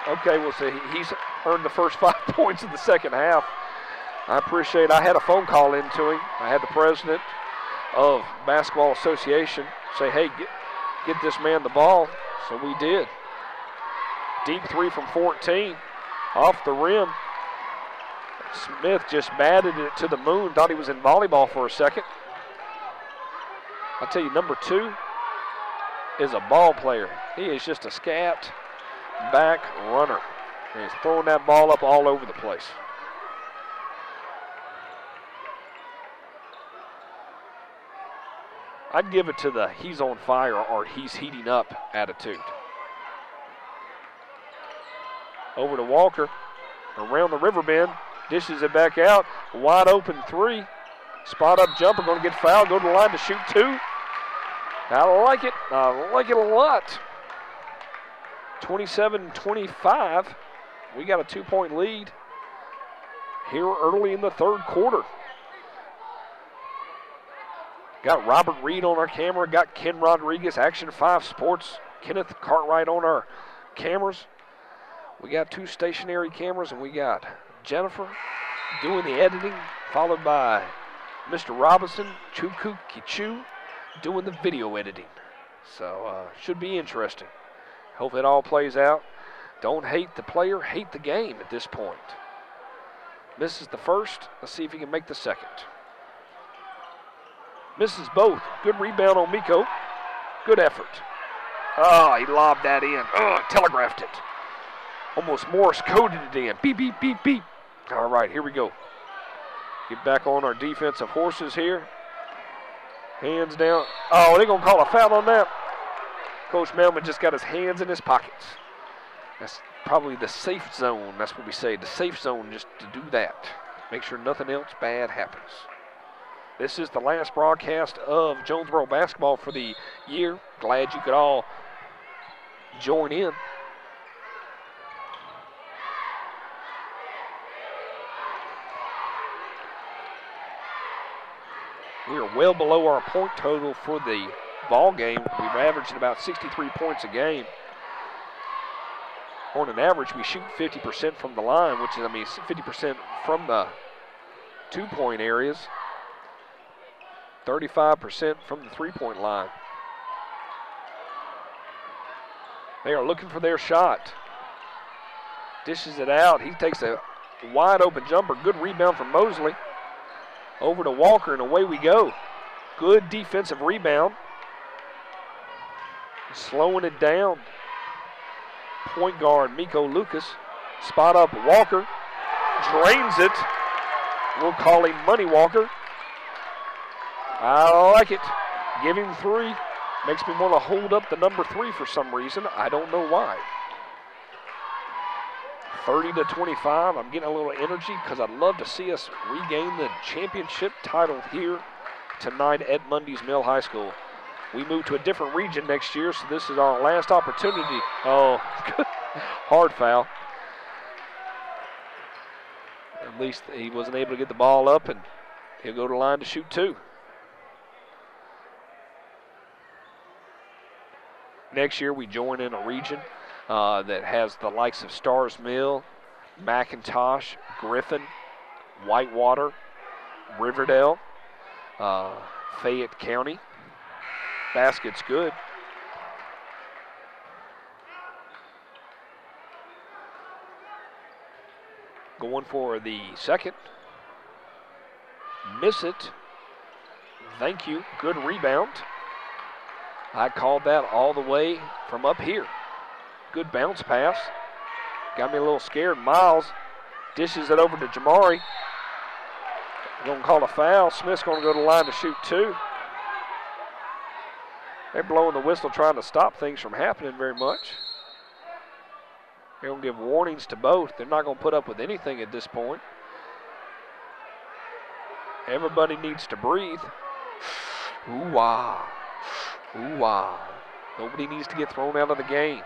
Okay, we'll see. He's earned the first 5 points in the second half. I appreciate it. I had a phone call into him. I had the president of Basketball Association say, hey, get this man the ball. So we did. Deep 3 from 14. Off the rim. Smith just batted it to the moon. Thought he was in volleyball for a second. I'll tell you, number 2 is a ball player. He is just a scat back runner. And he's throwing that ball up all over the place. I'd give it to the he's on fire or he's heating up attitude. Over to Walker. Around the river bend. Dishes it back out. Wide open 3. Spot up jumper. Going to get fouled. Go to the line to shoot 2. I like it. I like it a lot. 27-25. We got a 2-point lead here early in the third quarter. Got Robert Reed on our camera. Got Ken Rodriguez, Action 5 Sports. Kenneth Cartwright on our cameras. We got 2 stationary cameras, and we got Jennifer doing the editing, followed by Mr. Robinson, Chuku Kichu, doing the video editing. So should be interesting. Hope it all plays out. Don't hate the player, hate the game at this point. Misses the first. Let's see if he can make the second. Misses both. Good rebound on Miko. Good effort. Oh, he lobbed that in. Oh, telegraphed it. Almost Morse coded it in. Beep, beep, beep, beep. All right, here we go. Get back on our defensive horses here. Hands down. Oh, they're going to call a foul on that. Coach Melman just got his hands in his pockets. That's probably the safe zone. That's what we say, the safe zone, just to do that. Make sure nothing else bad happens. This is the last broadcast of Jonesboro basketball for the year. Glad you could all join in. We are well below our point total for the ball game. We've averaged about 63 points a game. On an average, we shoot 50% from the line, which is, 50% from the two-point areas, 35% from the three-point line. They are looking for their shot. Dishes it out. He takes a wide-open jumper. Good rebound from Mosley. Over to Walker, and away we go. Good defensive rebound. Slowing it down. Point guard Miko Lucas. Spot up Walker. Drains it. We'll call him Money Walker. I like it. Give him 3. Makes me want to hold up the number 3 for some reason. I don't know why. 30-25. I'm getting a little energy because I'd love to see us regain the championship title here tonight at Mundy's Mill High School. We move to a different region next year, so this is our last opportunity. Oh, hard foul. At least he wasn't able to get the ball up, and he'll go to the line to shoot 2. Next year, we join in a region that has the likes of Stars Mill, McIntosh, Griffin, Whitewater, Riverdale, Fayette County. Basket's good. Going for the second. Miss it. Thank you. Good rebound. I called that all the way from up here. Good bounce pass. Got me a little scared. Miles dishes it over to Jamari. Going to call a foul. Smith's going to go to the line to shoot 2. They're blowing the whistle trying to stop things from happening very much. They're going to give warnings to both. They're not going to put up with anything at this point. Everybody needs to breathe. Ooh-wah. Ooh-wah. Nobody needs to get thrown out of the game.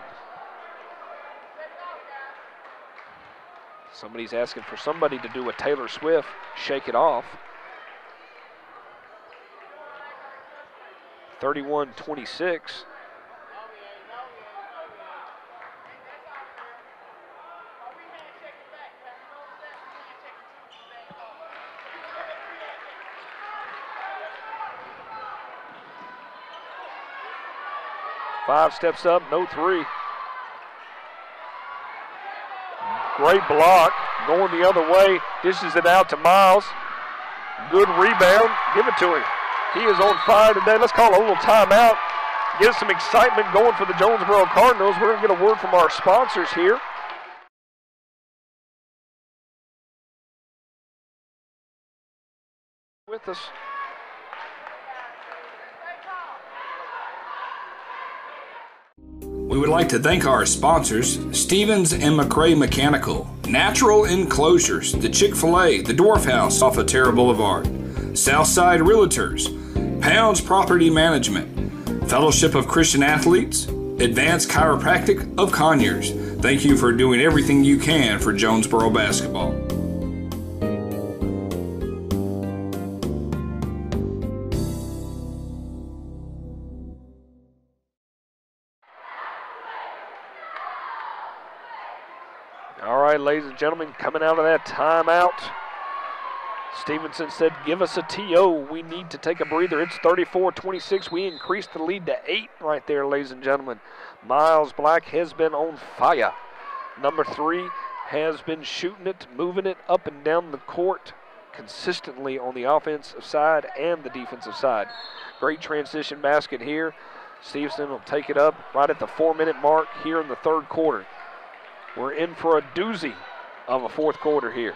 Somebody's asking for somebody to do a Taylor Swift, shake it off. 31-26. Five steps up, no 3. Great block, going the other way, dishes it out to Miles. Good rebound, give it to him. He is on fire today. Let's call a little timeout. Get some excitement going for the Jonesboro Cardinals. We're going to get a word from our sponsors here. With us. We would like to thank our sponsors, Stevens and McCray Mechanical, Natural Enclosures, the Chick-fil-A, the Dwarf House off of Terra Boulevard, Southside Realtors, Pounds Property Management, Fellowship of Christian Athletes, Advanced Chiropractic of Conyers. Thank you for doing everything you can for Jonesboro basketball. All right, ladies and gentlemen, coming out of that timeout, Stephenson said, give us a TO. We need to take a breather. It's 34-26. We increased the lead to 8 right there, ladies and gentlemen. Miles Black has been on fire. Number 3 has been shooting it, moving it up and down the court consistently on the offensive side and the defensive side. Great transition basket here. Stephenson will take it up right at the 4-minute mark here in the third quarter. We're in for a doozy of a fourth quarter here.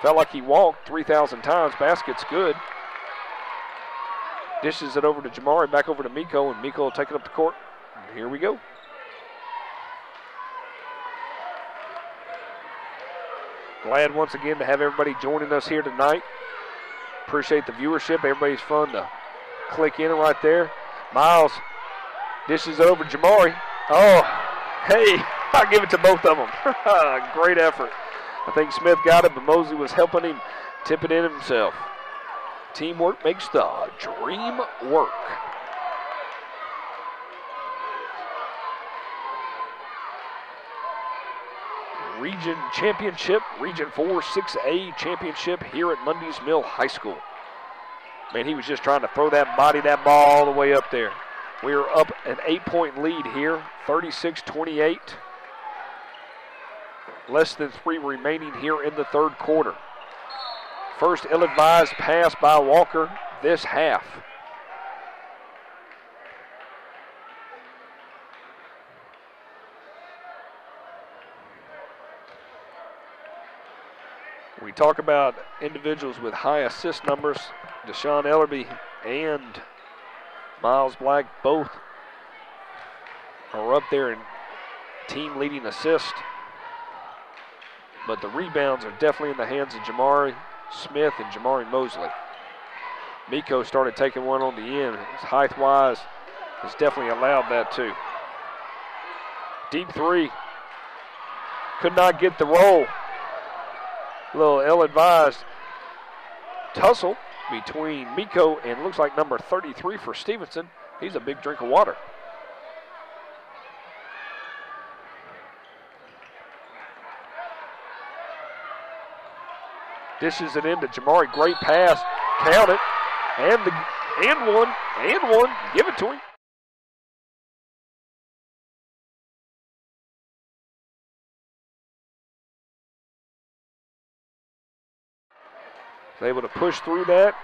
Felt like he walked 3,000 times. Basket's good. Dishes it over to Jamari, back over to Miko, and Miko will take it up the court. And here we go. Glad once again to have everybody joining us here tonight. Appreciate the viewership. Everybody's fun to click in right there. Miles dishes it over to Jamari. Oh, hey, I'll give it to both of them. Great effort. I think Smith got it, but Mosley was helping him tip it in himself. Teamwork makes the dream work. Region Championship, Region 4 6A Championship here at Mundy's Mill High School. Man, he was just trying to throw that ball all the way up there. We are up an 8-point lead here, 36-28. Less than 3 remaining here in the third quarter. First ill-advised pass by Walker this half. We talk about individuals with high assist numbers. Deshaun Ellerby and Miles Black both are up there in team leading assist. But the rebounds are definitely in the hands of Jamari Smith and Jamari Mosley. Miko started taking one on the end. His height-wise has definitely allowed that too. Deep three. Could not get the roll. A little ill-advised tussle between Miko and looks like number 33 for Stephenson. He's a big drink of water. Dishes it into Jamari. Great pass. Count it. And one. Give it to him. Able to push through that.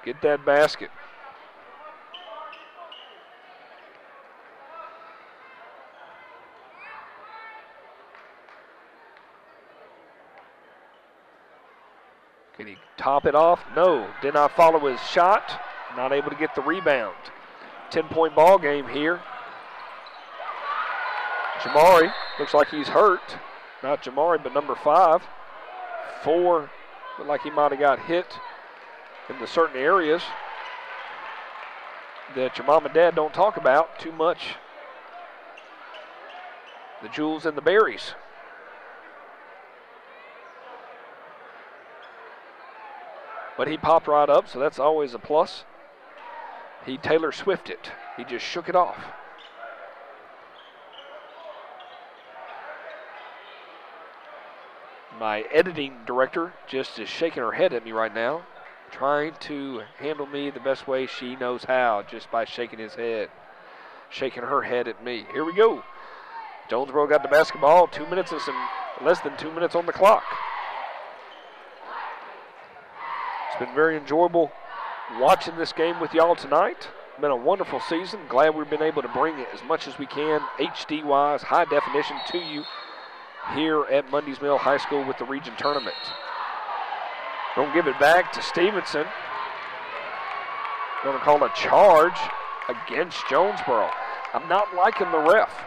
Get that basket. Can he top it off? No, did not follow his shot. Not able to get the rebound. 10-point ball game here. Jamari looks like he's hurt. Not Jamari, but number 5. 4, looked like he might have got hit in the certain areas that your mom and dad don't talk about too much. The jewels and the berries. But he popped right up, so that's always a plus. He Taylor Swift it. He just shook it off. My editing director just is shaking her head at me right now, trying to handle me the best way she knows how, just by shaking her head at me. Here we go. Jonesboro got the basketball. 2 minutes and less than 2 minutes on the clock. It's been very enjoyable watching this game with y'all tonight. It's been a wonderful season. Glad we've been able to bring it as much as we can, HD-wise, high definition, to you here at Mundy's Mill High School with the region tournament. Don't give it back to Stephenson. Going to call a charge against Jonesboro. I'm not liking the ref.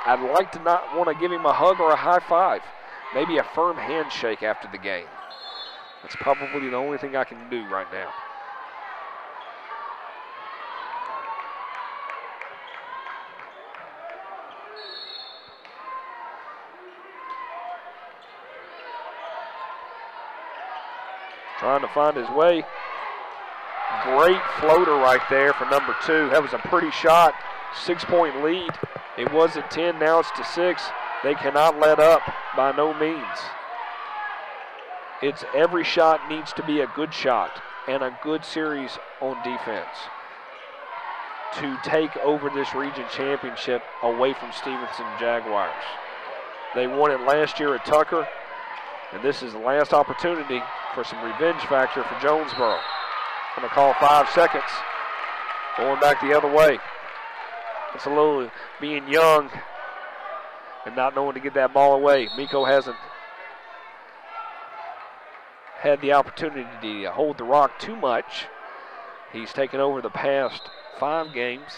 I'd like to not want to give him a hug or a high five. Maybe a firm handshake after the game. That's probably the only thing I can do right now. Trying to find his way. Great floater right there for number 2. That was a pretty shot. 6-point lead. It was at 10, now it's to 6. They cannot let up by no means. It's every shot needs to be a good shot and a good series on defense. to take over this region championship away from Stephenson Jaguars. They won it last year at Tucker, and this is the last opportunity for some revenge factor for Jonesboro. Going to call 5 seconds, going back the other way. It's a little being young and not knowing to get that ball away. Miko hasn't had the opportunity to hold the rock too much. He's taken over the past 5 games.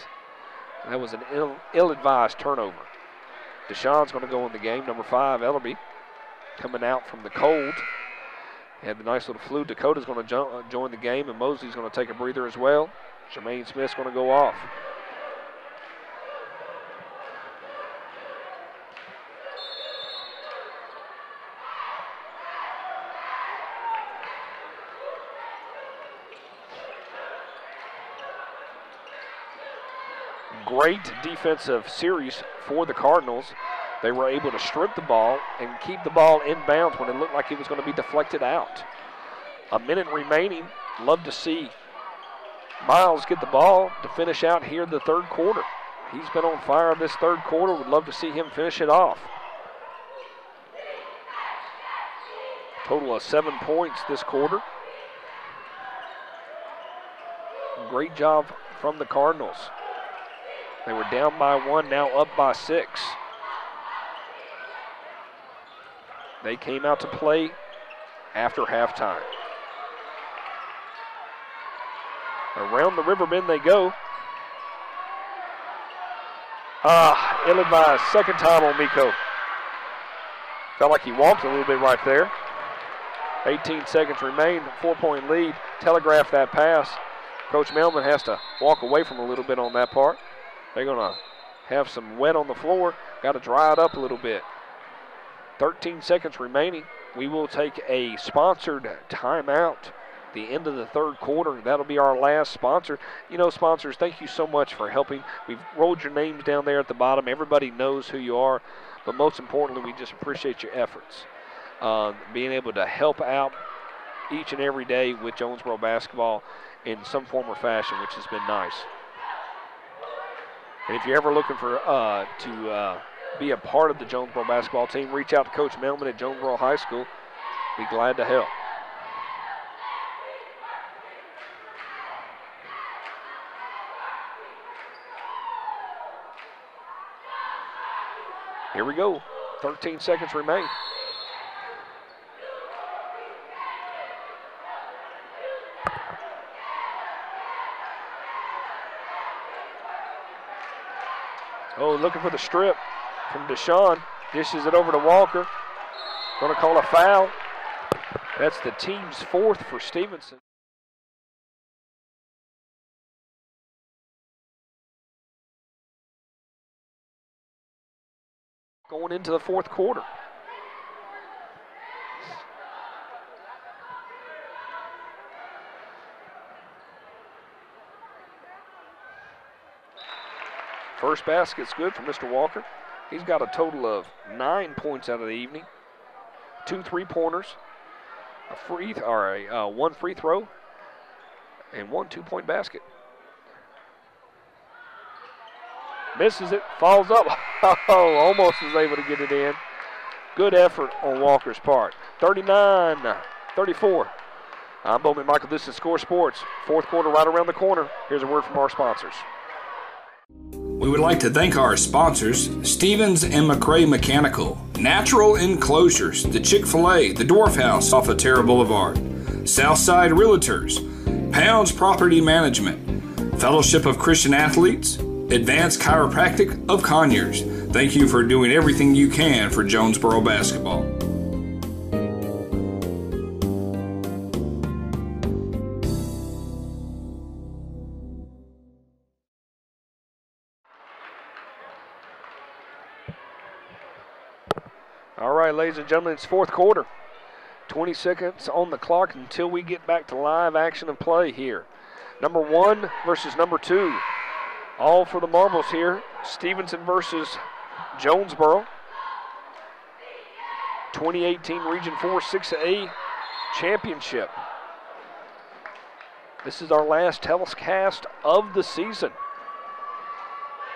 That was an ill-advised turnover. Deshaun's going to go in the game, number 5, Ellerby, coming out from the cold. He had the nice little flu. Dakota's going to join the game, and Mosley's going to take a breather as well. Jermaine Smith's going to go off. Great defensive series for the Cardinals. They were able to strip the ball and keep the ball in bounds when it looked like it was going to be deflected out. A minute remaining. Love to see Miles get the ball to finish out here the third quarter. He's been on fire this third quarter. Would love to see him finish it off. Total of 7 points this quarter. Great job from the Cardinals. They were down by 1, now up by 6. They came out to play after halftime. Around the river bend they go. Ill-advised, second time on Miko. Felt like he walked a little bit right there. 18 seconds remain, 4-point lead. Telegraph that pass. Coach Melman has to walk away from a little bit on that part. They're going to have some wet on the floor. Got to dry it up a little bit. 13 seconds remaining. We will take a sponsored timeout. The end of the third quarter. That'll be our last sponsor. You know, sponsors, thank you so much for helping. We've rolled your names down there at the bottom. Everybody knows who you are. But most importantly, we just appreciate your efforts. Being able to help out each and every day with Jonesboro basketball in some form or fashion, which has been nice. And if you're ever looking for to be a part of the Jonesboro basketball team, reach out to Coach Melman at Jonesboro High School. Be glad to help. Here we go. 13 seconds remain. Oh, looking for the strip from Deshaun. Dishes it over to Walker. Going to call a foul. That's the team's 4th for Stephenson. Going into the fourth quarter. First basket's good for Mr. Walker. He's got a total of 9 points out of the evening. 2 3-pointers, one free throw, and 1 2-point basket. Misses it, falls up. Oh, almost was able to get it in. Good effort on Walker's part. 39-34. I'm Bowman Michael. This is Score Sports. Fourth quarter right around the corner. Here's a word from our sponsors. We would like to thank our sponsors, Stevens and McCrae Mechanical, Natural Enclosures, the Chick-fil-A, the Dwarf House off of Terra Boulevard, Southside Realtors, Pounds Property Management, Fellowship of Christian Athletes, Advanced Chiropractic of Conyers. Thank you for doing everything you can for Jonesboro basketball. All right, ladies and gentlemen, it's fourth quarter. 20 seconds on the clock until we get back to live action of play here. Number 1 versus number 2. All for the marbles here. Stephenson versus Jonesboro. 2018 Region 4 6A Championship. This is our last telecast of the season.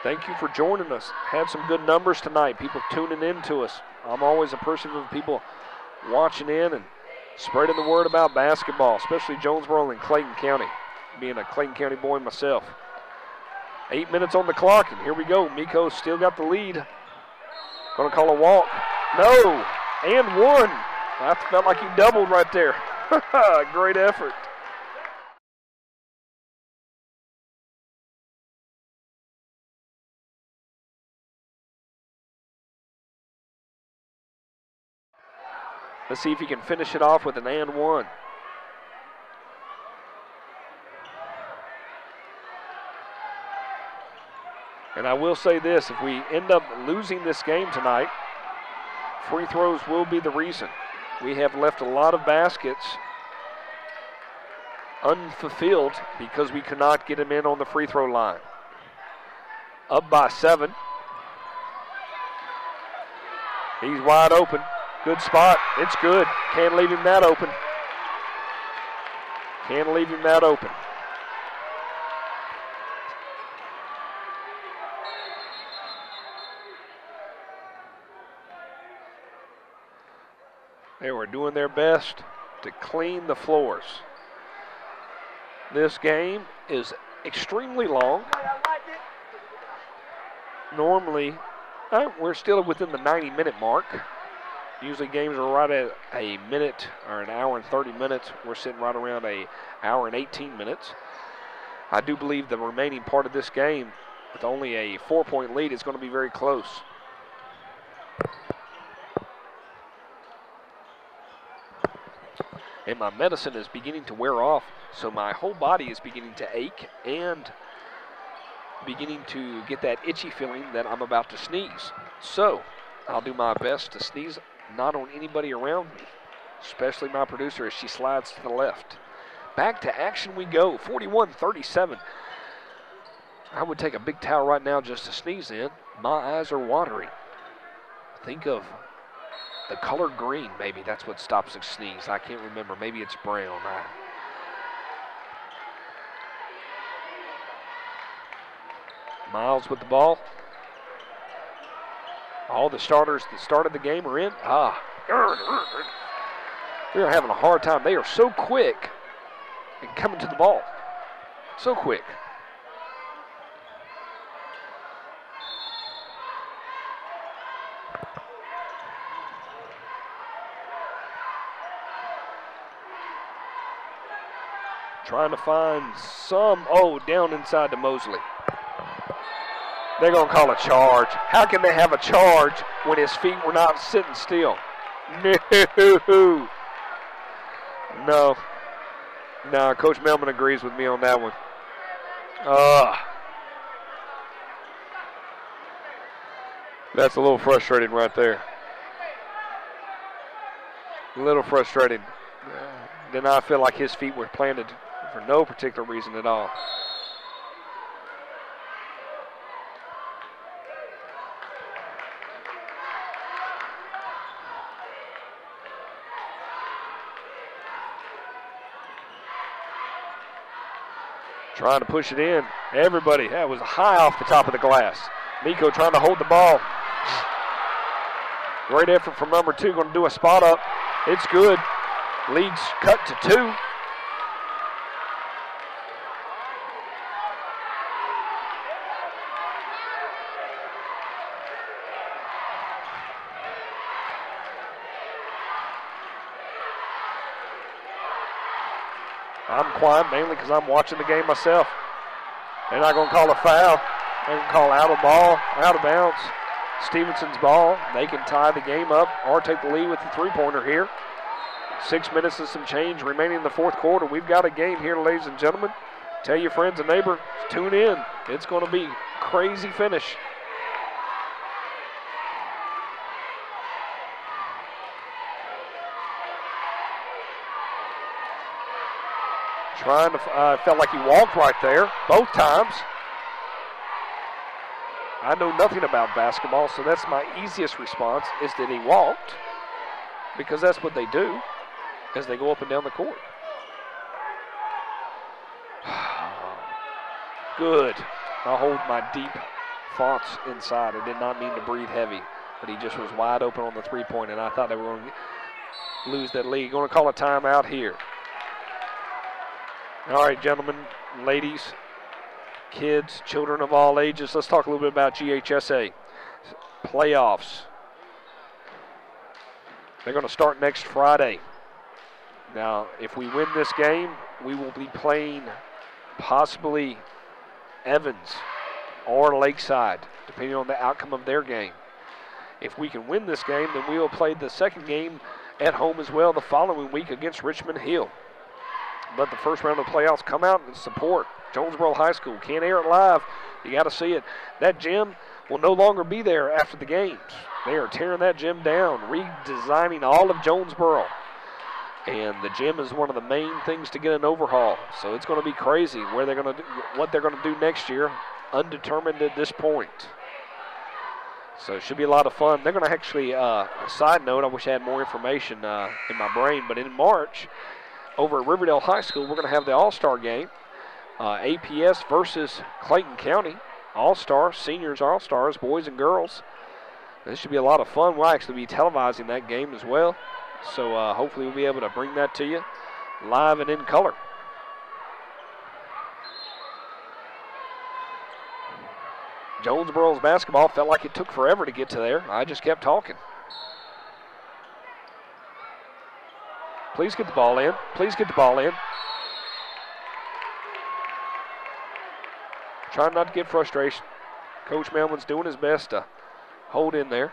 Thank you for joining us. Had some good numbers tonight, people tuning in to us. I'm always appreciative of people watching in and spreading the word about basketball, especially Jonesboro and Clayton County, being a Clayton County boy myself. 8 minutes on the clock, and here we go. Miko's still got the lead. Going to call a walk. No, and one. I felt like he doubled right there. Great effort. Let's see if he can finish it off with an and one. And I will say this, if we end up losing this game tonight, free throws will be the reason. We have left a lot of baskets unfulfilled because we could not get them in on the free throw line. Up by 7. He's wide open. Good spot. It's good. Can't leave him that open. Can't leave him that open. They were doing their best to clean the floors. This game is extremely long. Normally, we're still within the 90-minute mark. Usually games are right at a minute or an hour and 30 minutes. We're sitting right around an hour and 18 minutes. I do believe the remaining part of this game, with only a 4-point lead, is going to be very close. And my medicine is beginning to wear off, so my whole body is beginning to ache and beginning to get that itchy feeling that I'm about to sneeze. So I'll do my best to sneeze not on anybody around me, especially my producer as she slides to the left. Back to action we go, 41-37. I would take a big towel right now just to sneeze in. My eyes are watering. Think of the color green, maybe that's what stops a sneeze. I can't remember. Maybe it's brown. Miles with the ball. All the starters that started the game are in. We are having a hard time. They are so quick in coming to the ball. So quick. Trying to find some, down inside to Mosley. They're going to call a charge. How can they have a charge when his feet were not sitting still? No. No, Coach Melman agrees with me on that one. That's a little frustrating right there. A little frustrating. Then I feel like his feet were planted for no particular reason at all. Trying to push it in. Everybody, that was high off the top of the glass. Miko trying to hold the ball. Great effort from number 2, going to do a spot up. It's good. Leads cut to 2. I'm quiet mainly because I'm watching the game myself. They're not going to call a foul. They're going to call out of bounds. Stephenson's ball. They can tie the game up or take the lead with the three-pointer here. 6 minutes and some change remaining in the fourth quarter. We've got a game here, ladies and gentlemen. Tell your friends and neighbors, tune in. It's going to be a crazy finish. Felt like he walked right there both times. I know nothing about basketball, so that's my easiest response, is that he walked, because that's what they do as they go up and down the court. Good. I'll hold my deep thoughts inside. I did not mean to breathe heavy, but he just was wide open on the three-point, and I thought they were going to lose that lead. Going to call a timeout here. All right, gentlemen, ladies, kids, children of all ages, let's talk a little bit about GHSA. Playoffs. They're going to start next Friday. Now, if we win this game, we will be playing possibly Evans or Lakeside, depending on the outcome of their game. If we can win this game, then we will play the second game at home as well the following week against Richmond Hill. But the first round of playoffs, come out and support Jonesboro High School. Can't air it live. You got to see it. That gym will no longer be there after the games. They are tearing that gym down, redesigning all of Jonesboro. And the gym is one of the main things to get an overhaul. So it's going to be crazy where they're going to do, what they're going to do next year, undetermined at this point. So it should be a lot of fun. They're going to actually, a side note, I wish I had more information in my brain, but in March, over at Riverdale High School, we're going to have the All-Star game, APS versus Clayton County. All-Star, seniors, All-Stars, boys and girls. This should be a lot of fun. We'll actually be televising that game as well. So hopefully we'll be able to bring that to you live and in color. Jonesboro's basketball felt like it took forever to get to there. I just kept talking. Please get the ball in. Please get the ball in. Trying not to get frustration. Coach Melman's doing his best to hold in there.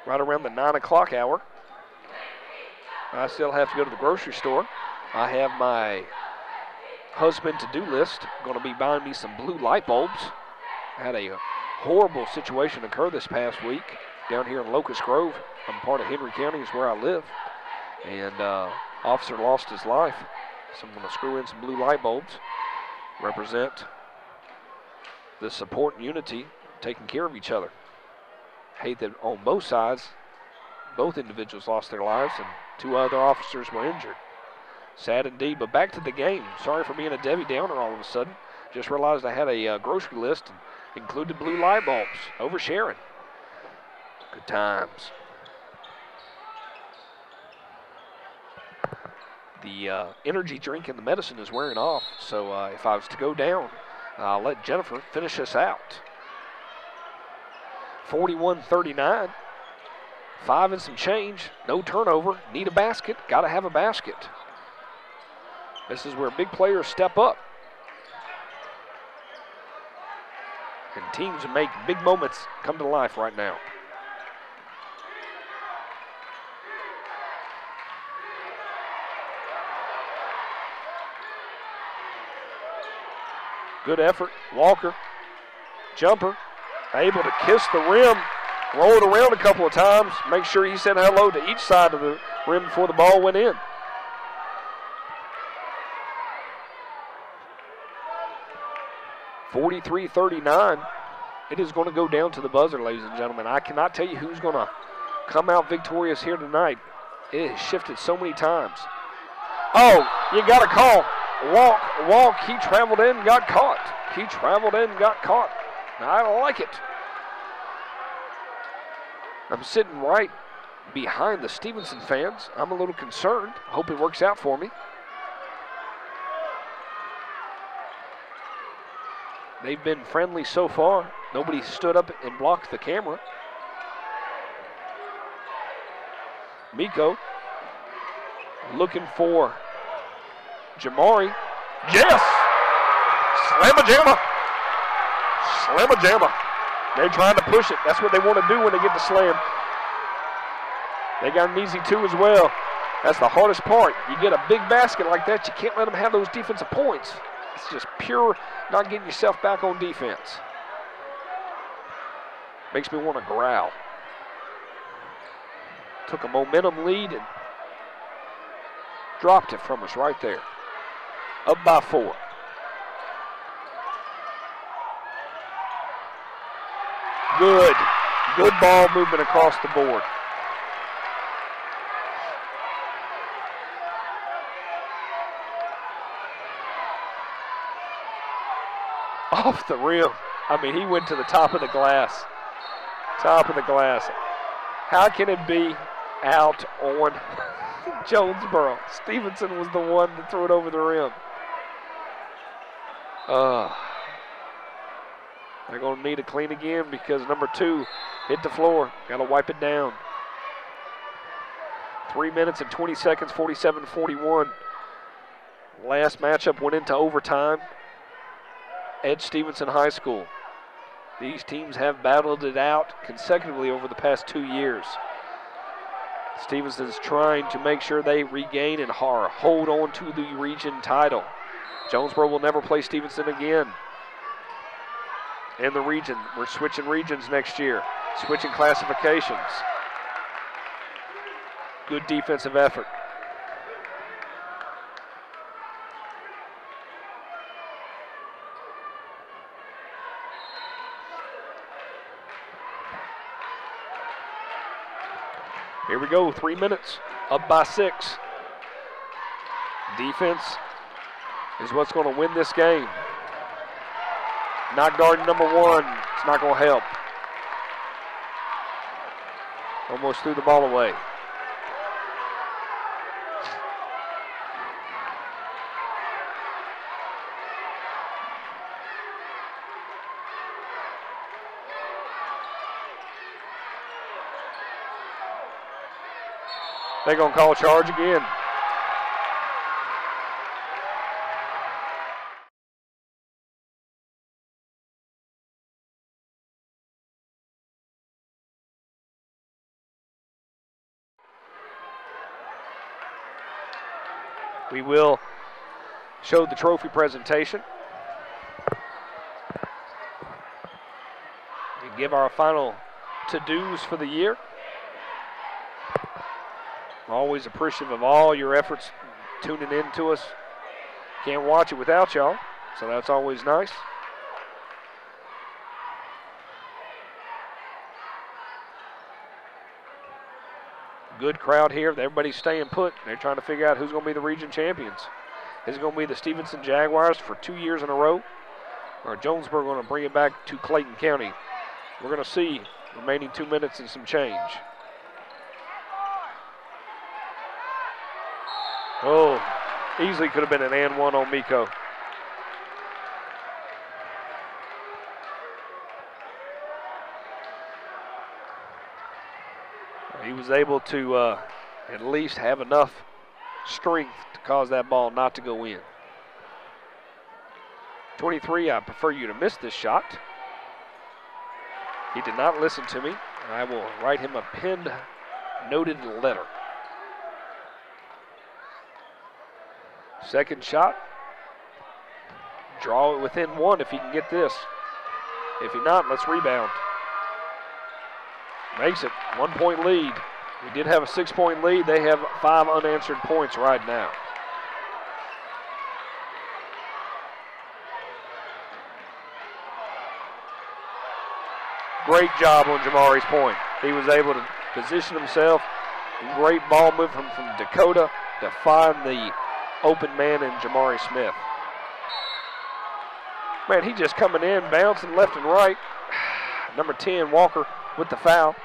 Right around the 9 o'clock hour. I still have to go to the grocery store. I have my husband to-do list. Going to be buying me some blue light bulbs. I had a horrible situation occur this past week down here in Locust Grove. I'm part of Henry County, is where I live. And officer lost his life. So I'm going to screw in some blue light bulbs. Represent the support and unity, taking care of each other. Hate that on both sides, both individuals lost their lives and 2 other officers were injured. Sad indeed, but back to the game. Sorry for being a Debbie Downer all of a sudden. Just realized I had a grocery list and included blue light bulbs. Oversharing. Good times. The energy drink and the medicine is wearing off, so if I was to go down, I'll let Jennifer finish us out. 41-39. 5 and some change. No turnover. Need a basket. Got to have a basket. This is where big players step up. And teams make big moments come to life right now. Good effort. Walker. Jumper. Able to kiss the rim. Roll it around a couple of times. Make sure he said hello to each side of the rim before the ball went in. (43-39). It is going to go down to the buzzer, ladies and gentlemen. I cannot tell you who's going to come out victorious here tonight. It has shifted so many times. Oh, you got a call. Walk. He traveled in, got caught. I like it. I'm sitting right behind the Stephenson fans. I'm a little concerned. Hope it works out for me. They've been friendly so far. Nobody stood up and blocked the camera. Miko looking for Jamari. Yes! Slamma-jamma. They're trying to push it. That's what they want to do when they get the slam. They got an easy 2 as well. That's the hardest part. You get a big basket like that, you can't let them have those defensive points. It's just pure not getting yourself back on defense. Makes me want to growl. Took a momentum lead and dropped it from us right there. Up by 4. Good ball movement across the board. off the rim. I mean, he went to the top of the glass. Top of the glass. How can it be out on Jonesboro? Stephenson was the one that threw it over the rim. They're going to need a clean again because number 2 hit the floor. Got to wipe it down. 3 minutes and 20 seconds, 47-41. Last matchup went into overtime at Stephenson High School. These teams have battled it out consecutively over the past 2 years. Stephenson's trying to make sure they regain and hold on to the region title. Jonesboro will never play Stephenson again in the region. We're switching regions next year, switching classifications. Good defensive effort. Here we go, 3 minutes, up by 6. Defense is what's going to win this game. Not guarding number 1, it's not going to help. Almost threw the ball away. They're going to call a charge again. We will show the trophy presentation and give our final to-dos for the year. Always appreciative of all your efforts tuning in to us. Can't watch it without y'all, so that's always nice. Good crowd here. Everybody's staying put. They're trying to figure out who's going to be the region champions. Is it going to be the Stephenson Jaguars for 2 years in a row, or Jonesboro going to bring it back to Clayton County? We're going to see. Remaining 2 minutes and some change. Oh, easily could have been an and one on Miko. He was able to at least have enough strength to cause that ball not to go in. 23, I prefer you to miss this shot. He did not listen to me. I will write him a pinned, noted letter. Second shot. Draw it within 1 if he can get this. If he not, let's rebound. Makes it 1 point lead. We did have a 6 point lead. They have 5 unanswered points right now. Great job on Jamari's point. He was able to position himself. Great ball movement from Dakota to find the open man in Jamari Smith. Man, he just coming in, bouncing left and right. Number 10, Walker, with the foul.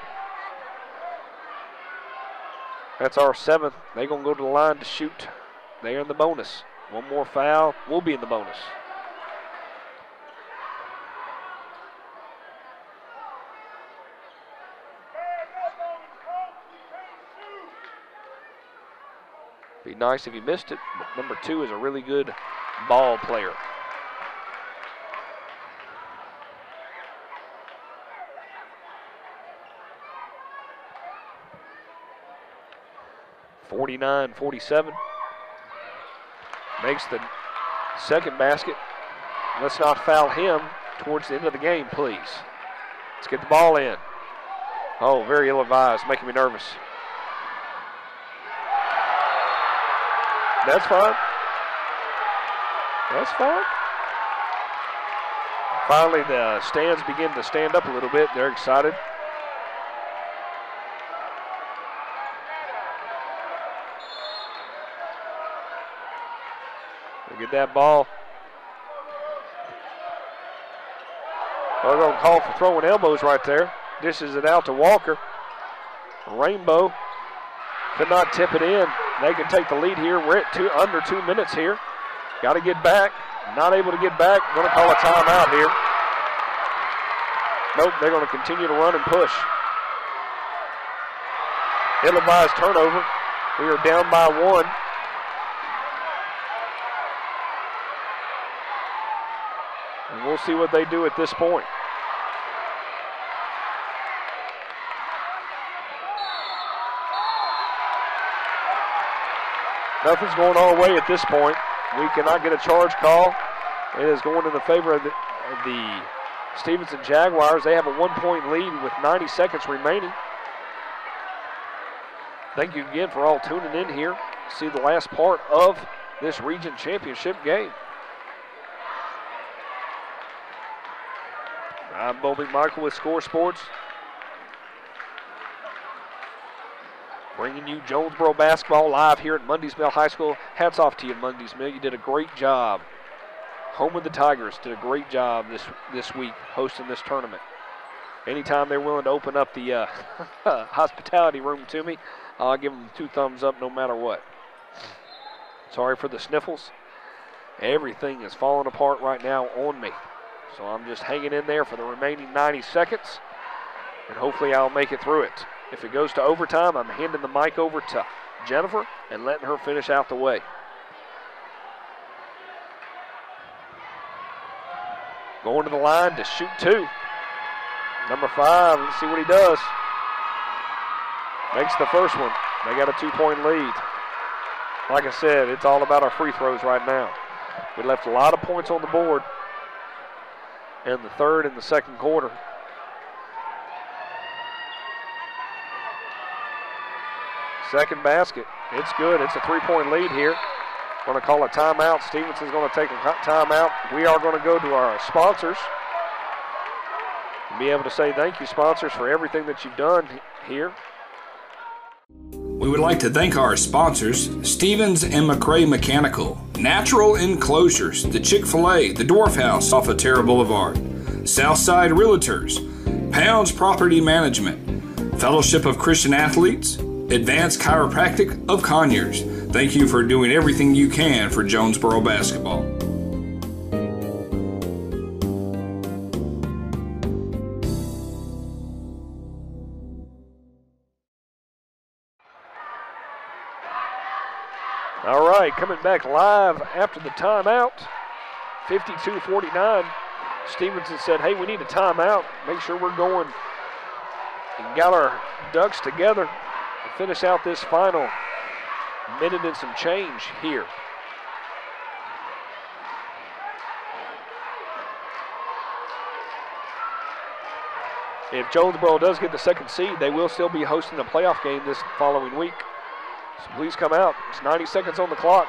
That's our 7th. They're going to go to the line to shoot. They're in the bonus. One more foul, we'll be in the bonus. Be nice if he missed it, but number 2 is a really good ball player. (49-47). Makes the second basket. Let's not foul him towards the end of the game, please. Let's get the ball in. Oh, very ill-advised, making me nervous. That's fine. That's fine. Finally, the stands begin to stand up a little bit. They're excited. We'll get that ball. They're going to call for throwing elbows right there. Dishes it out to Walker. Rainbow could not tip it in. They can take the lead here. We're at under 2 minutes here. Got to get back. Not able to get back. Going to call a timeout here. Nope, they're going to continue to run and push. Ill-advised turnover. We are down by 1. And we'll see what they do at this point. Nothing's going our way at this point. We cannot get a charge call. It is going in the favor of the Stephenson Jaguars. They have a 1-point lead with 90 seconds remaining. Thank you again for all tuning in here to see the last part of this region championship game. I'm Bobby Michael with Score Sports. Bringing you Jonesboro basketball live here at Mundy's Mill High School. Hats off to you, Mundy's Mill. You did a great job. Home of the Tigers did a great job this week hosting this tournament. Anytime they're willing to open up the hospitality room to me, I'll give them 2 thumbs up no matter what. Sorry for the sniffles. Everything is falling apart right now on me. So I'm just hanging in there for the remaining 90 seconds, and hopefully I'll make it through it. If it goes to overtime, I'm handing the mic over to Jennifer and letting her finish out the way. Going to the line to shoot 2. Number 5, let's see what he does. Makes the first one. They got a 2-point lead. Like I said, it's all about our free throws right now. We left a lot of points on the board in the third and the second quarter. Second basket. It's good. It's a 3-point lead here. Going to call a timeout. Stevenson's going to take a timeout. We are going to go to our sponsors and be able to say thank you, sponsors, for everything that you've done here. We would like to thank our sponsors, Stevens and McCray Mechanical, Natural Enclosures, the Chick-fil-A, the Dwarf House off of Terra Boulevard, Southside Realtors, Pounds Property Management, Fellowship of Christian Athletes, Advanced Chiropractic of Conyers. Thank you for doing everything you can for Jonesboro basketball. All right, coming back live after the timeout, 52-49. Stevenson said, hey, we need a timeout. Make sure we're going and got our ducks together to finish out this final minute and some change here. If Jonesboro does get the second seed, they will still be hosting a playoff game this following week. So please come out. It's 90 seconds on the clock.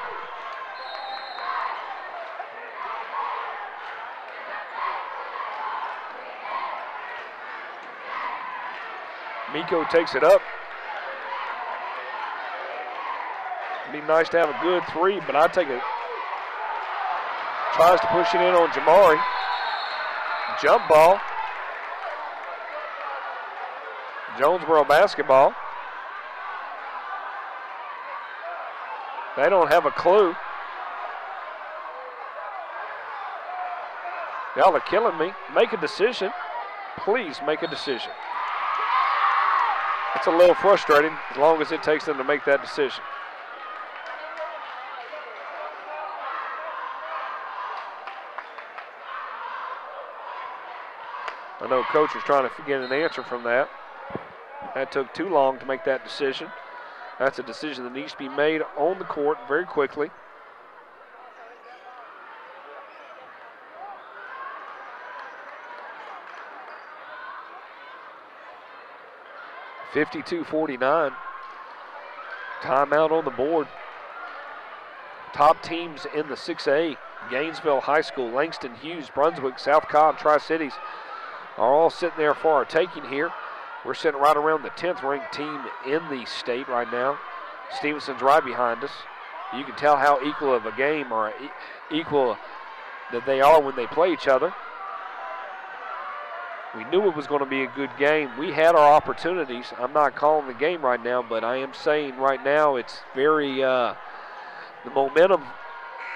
Miko takes it up. It'd be nice to have a good 3, but I take it. Tries to push it in on Jamari. Jump ball. Jonesboro basketball. They don't have a clue. Y'all are killing me. Make a decision. Please make a decision. It's a little frustrating as long as it takes them to make that decision. I know Coach is trying to get an answer from that. That took too long to make that decision. That's a decision that needs to be made on the court very quickly. (52-49). Timeout on the board. Top teams in the 6A, Gainesville High School, Langston Hughes, Brunswick, South Cobb, Tri-Cities, are all sitting there for our taking here. We're sitting right around the 10th ranked team in the state right now. Stevenson's right behind us. You can tell how equal of a game or equal that they are when they play each other. We knew it was going to be a good game. We had our opportunities. I'm not calling the game right now, but I am saying right now it's very, the momentum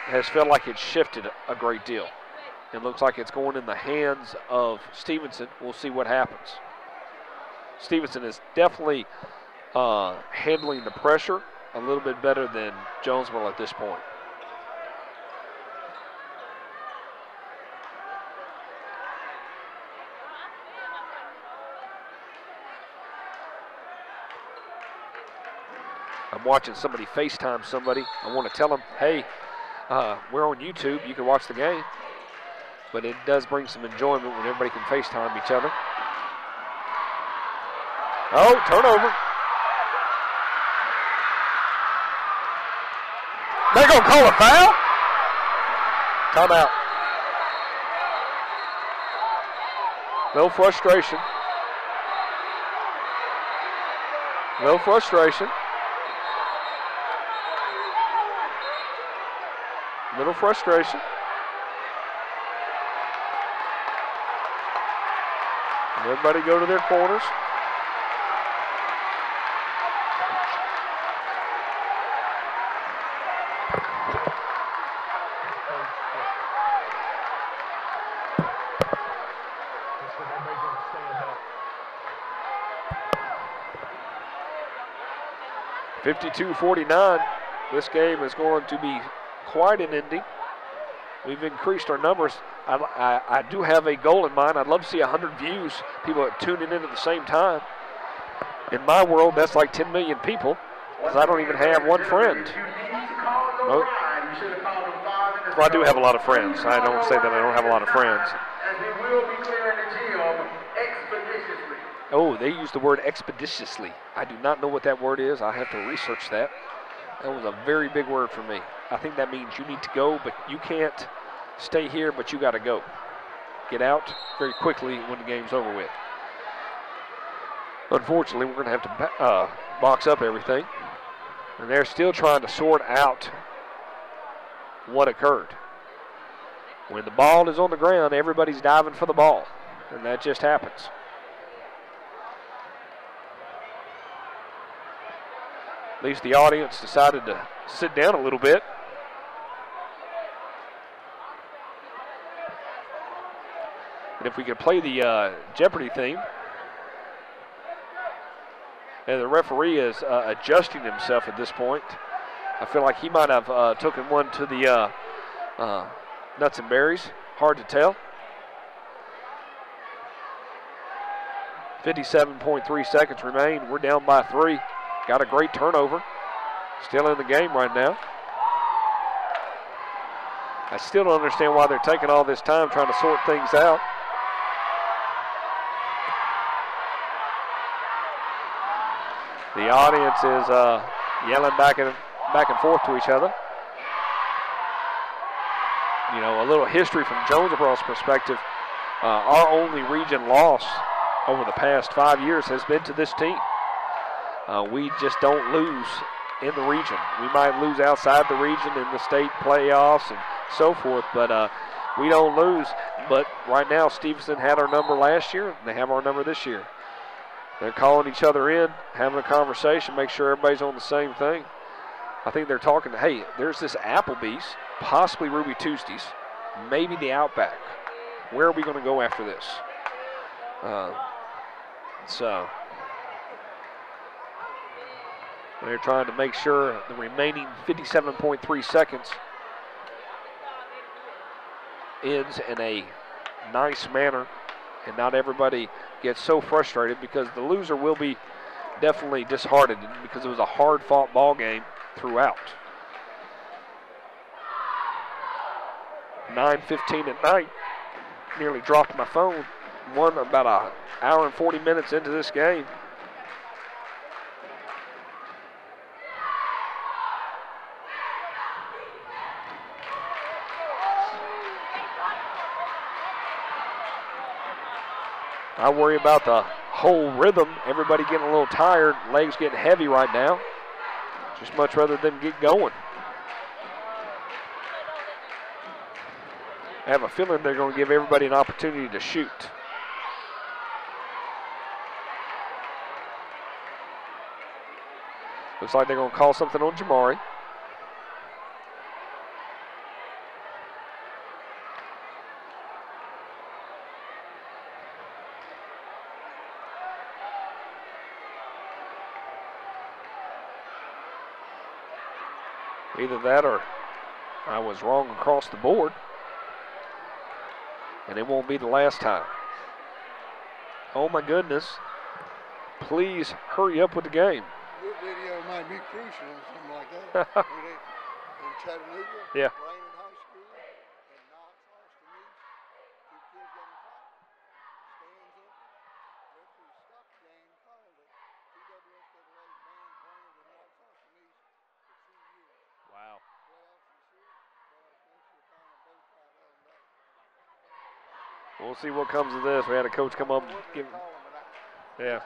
has felt like it's shifted a great deal. It looks like it's going in the hands of Stephenson. We'll see what happens. Stephenson is definitely handling the pressure a little bit better than Jonesboro at this point. I'm watching somebody FaceTime somebody. I want to tell them, hey, we're on YouTube. You can watch the game. But it does bring some enjoyment when everybody can FaceTime each other. Oh, turnover. They're going to call a foul? Timeout. No frustration. No frustration. Little frustration. Everybody go to their corners. (52-49). This game is going to be quite an ending. We've increased our numbers. I do have a goal in mind. I'd love to see 100 views, people are tuning in at the same time. In my world, that's like 10 million people, because I don't even have one friend. Well, I do have a lot of friends. I don't say that I don't have a lot of friends. Oh, they use the word expeditiously. I do not know what that word is. I have to research that. That was a very big word for me. I think that means you need to go, but you can't stay here, but you got to go. Get out very quickly when the game's over with. Unfortunately, we're going to have to box up everything. And they're still trying to sort out what occurred. When the ball is on the ground, everybody's diving for the ball. And that just happens. At least the audience decided to sit down a little bit. And if we could play the Jeopardy theme. And the referee is adjusting himself at this point. I feel like he might have taken one to the nuts and berries. Hard to tell. 57.3 seconds remain. We're down by 3. Got a great turnover. Still in the game right now. I still don't understand why they're taking all this time trying to sort things out. The audience is yelling back and forth to each other. You know, a little history from Jonesboro's perspective. Our only region loss over the past 5 years has been to this team. We just don't lose in the region. We might lose outside the region in the state playoffs and so forth, but we don't lose. But right now, Stephenson had our number last year, and they have our number this year. They're calling each other in, having a conversation, make sure everybody's on the same thing. I think they're talking, hey, there's this Applebee's, possibly Ruby Tuesdays, maybe the Outback. Where are we going to go after this? So they're trying to make sure the remaining 57.3 seconds ends in a nice manner and not everybody gets so frustrated, because the loser will be definitely disheartened because it was a hard-fought ball game throughout. 9:15 at night. Nearly dropped my phone. Won about an hour and 40 minutes into this game. I worry about the whole rhythm. Everybody getting a little tired. Legs getting heavy right now. Just much rather than get going. I have a feeling they're going to give everybody an opportunity to shoot. Looks like they're going to call something on Jamari. Either that or I was wrong across the board. And it won't be the last time. Oh my goodness. Please hurry up with the game. Your video might be crucial or something like that. In Chattanooga, Yeah. Raymond High School, and Knox, Austin East, 2 kids got in a fight. Stands up. Referee stopped the game, called it. TWSAA banned playing with Knox, Austin East for 2 years. Wow. Playoffs this year, playoffs next year, final both out of that. We'll see what comes of this. We had a coach come up and give. Yeah.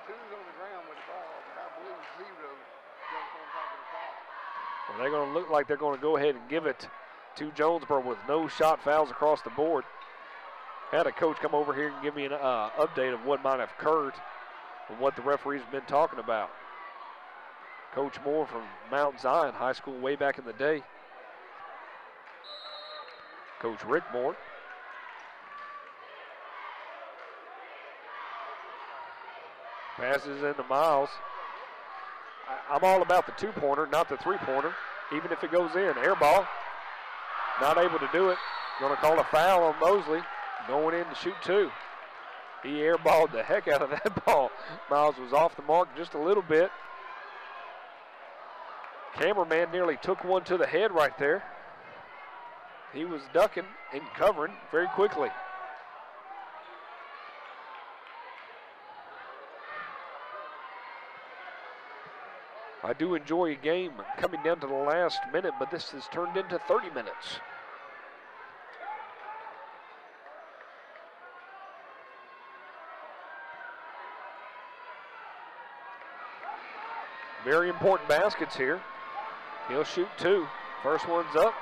Two's on the ground with the ball, but I believe 0 jumped on top of the foul. Well, they're going to look like they're going to go ahead and give it to Jonesboro with no shot fouls across the board. Had a coach come over here and give me an update of what might have occurred and what the referees have been talking about. Coach Moore from Mount Zion High School way back in the day. Coach Rick Moore. Passes into Miles. I'm all about the 2-pointer, not the 3-pointer, even if it goes in. Air ball. Not able to do it. Going to call a foul on Mosley. Going in to shoot 2. He airballed the heck out of that ball. Miles was off the mark just a little bit. Cameraman nearly took one to the head right there. He was ducking and covering very quickly. I do enjoy a game coming down to the last minute, but this has turned into 30 minutes. Very important baskets here. He'll shoot 2. First one's up.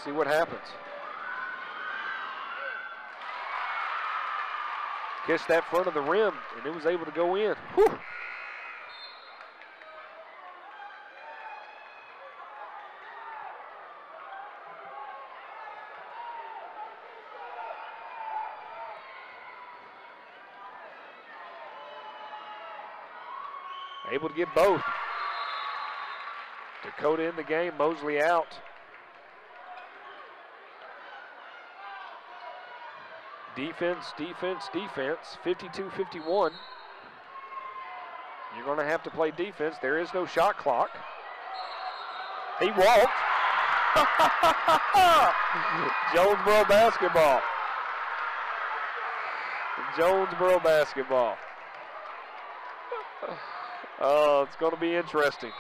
See what happens. Kissed that front of the rim, and it was able to go in. Whew. Able to get both. Dakota in the game, Mosley out. Defense, defense, defense, 52-51. You're going to have to play defense. There is no shot clock. He walked. Jonesboro basketball. Jonesboro basketball. Oh, it's going to be interesting.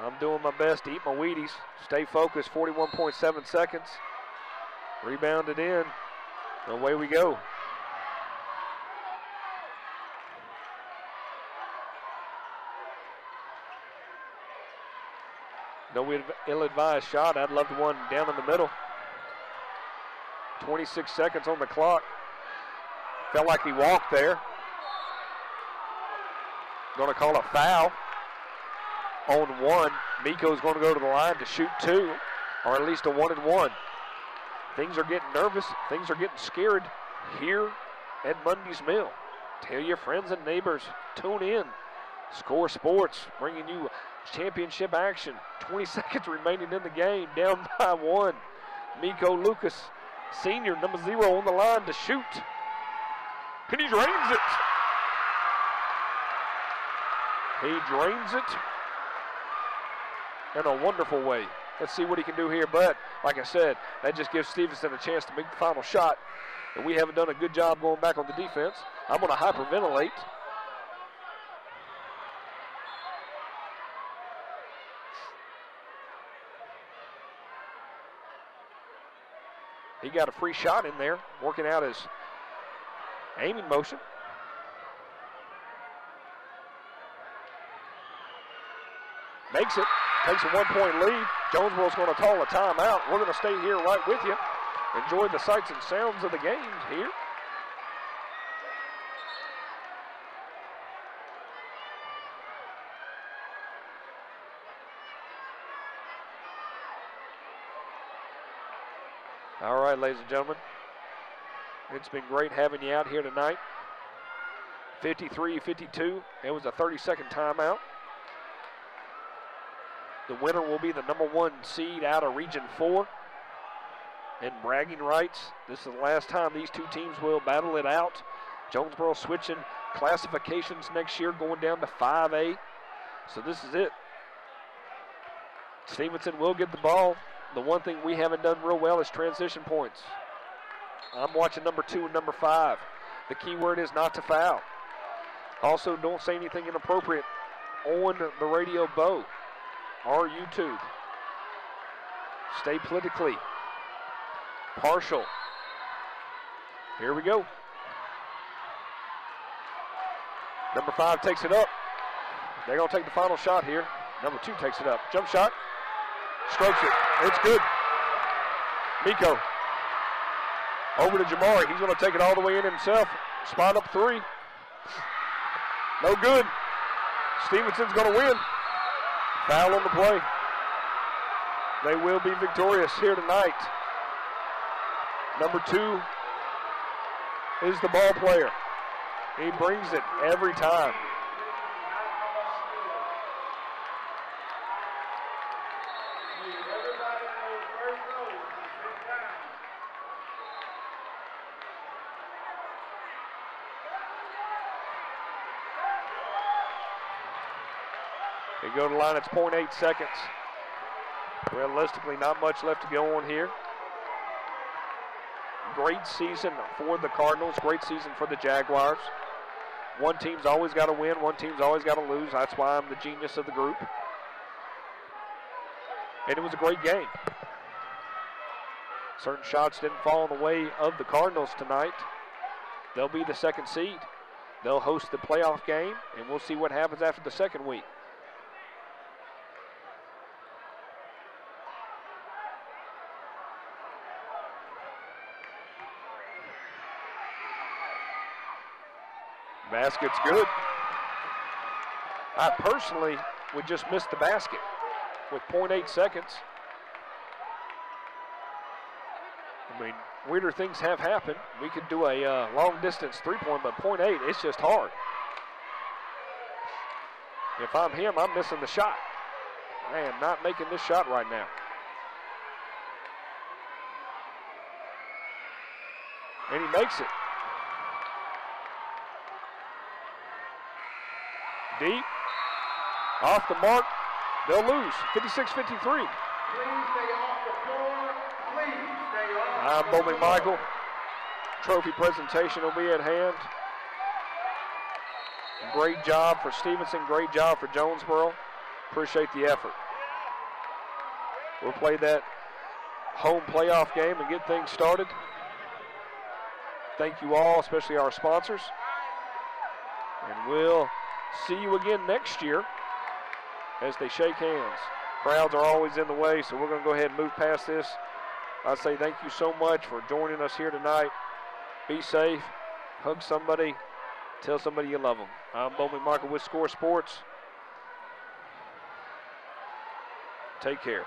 I'm doing my best to eat my Wheaties. Stay focused, 41.7 seconds. Rebounded in. Away we go. No ill-advised shot. I'd love the one down in the middle. 26 seconds on the clock. Felt like he walked there. Going to call a foul on 1. Miko's going to go to the line to shoot 2, or at least a 1-and-1. Things are getting nervous. Things are getting scared here at Mundy's Mill. Tell your friends and neighbors, tune in. Score Sports bringing you championship action. 20 seconds remaining in the game, down by 1. Miko Lucas, senior, number 0 on the line to shoot. And he drains it. He drains it in a wonderful way. Let's see what he can do here, but like I said, that just gives Stephenson a chance to make the final shot. And we haven't done a good job going back on the defense. I'm going to hyperventilate. He got a free shot in there, working out his aiming motion. Makes it, takes a 1-point lead. Jonesboro's going to call a timeout. We're going to stay here right with you. Enjoy the sights and sounds of the game here. All right, ladies and gentlemen. It's been great having you out here tonight. 53-52. It was a 30-second timeout. The winner will be the #1 seed out of Region 4. And bragging rights, this is the last time these two teams will battle it out. Jonesboro switching classifications next year, going down to 5A. So this is it. Stephenson will get the ball. The one thing we haven't done real well is transition points. I'm watching #2 and #5. The key word is not to foul. Also, don't say anything inappropriate on the radio bow or YouTube. Stay politically partial. Here we go. #5 takes it up. They're going to take the final shot here. #2 takes it up. Jump shot. Strokes it. It's good. Miko. Over to Jamari. He's going to take it all the way in himself. Spot up 3. No good. Stevenson's going to win. Foul on the play. They will be victorious here tonight. #2 is the ball player. He brings it every time. They go to the line, it's 0.8 seconds. Realistically, not much left to go on here. Great season for the Cardinals, great season for the Jaguars. One team's always got to win, one team's always got to lose. That's why I'm the genius of the group. And it was a great game. Certain shots didn't fall in the way of the Cardinals tonight. They'll be the 2nd seed. They'll host the playoff game, and we'll see what happens after the 2nd week. Basket's good. I personally would just miss the basket with 0.8 seconds. I mean, weirder things have happened. We could do a long distance 3-point, but 0.8, it's just hard. If I'm him, I'm missing the shot. I am not making this shot right now. And he makes it. Deep, off the mark, they'll lose, 56-53. Please stay off the floor. Please stay off I'm the Bowman floor. Michael. Trophy presentation will be at hand. Great job for Stephenson, great job for Jonesboro. Appreciate the effort. We'll play that home playoff game and get things started. Thank you all, especially our sponsors. And we'll see you again next year as they shake hands. Crowds are always in the way, so we're going to go ahead and move past this. I say thank you so much for joining us here tonight. Be safe. Hug somebody. Tell somebody you love them. I'm Bowman Michael with Score Sports. Take care.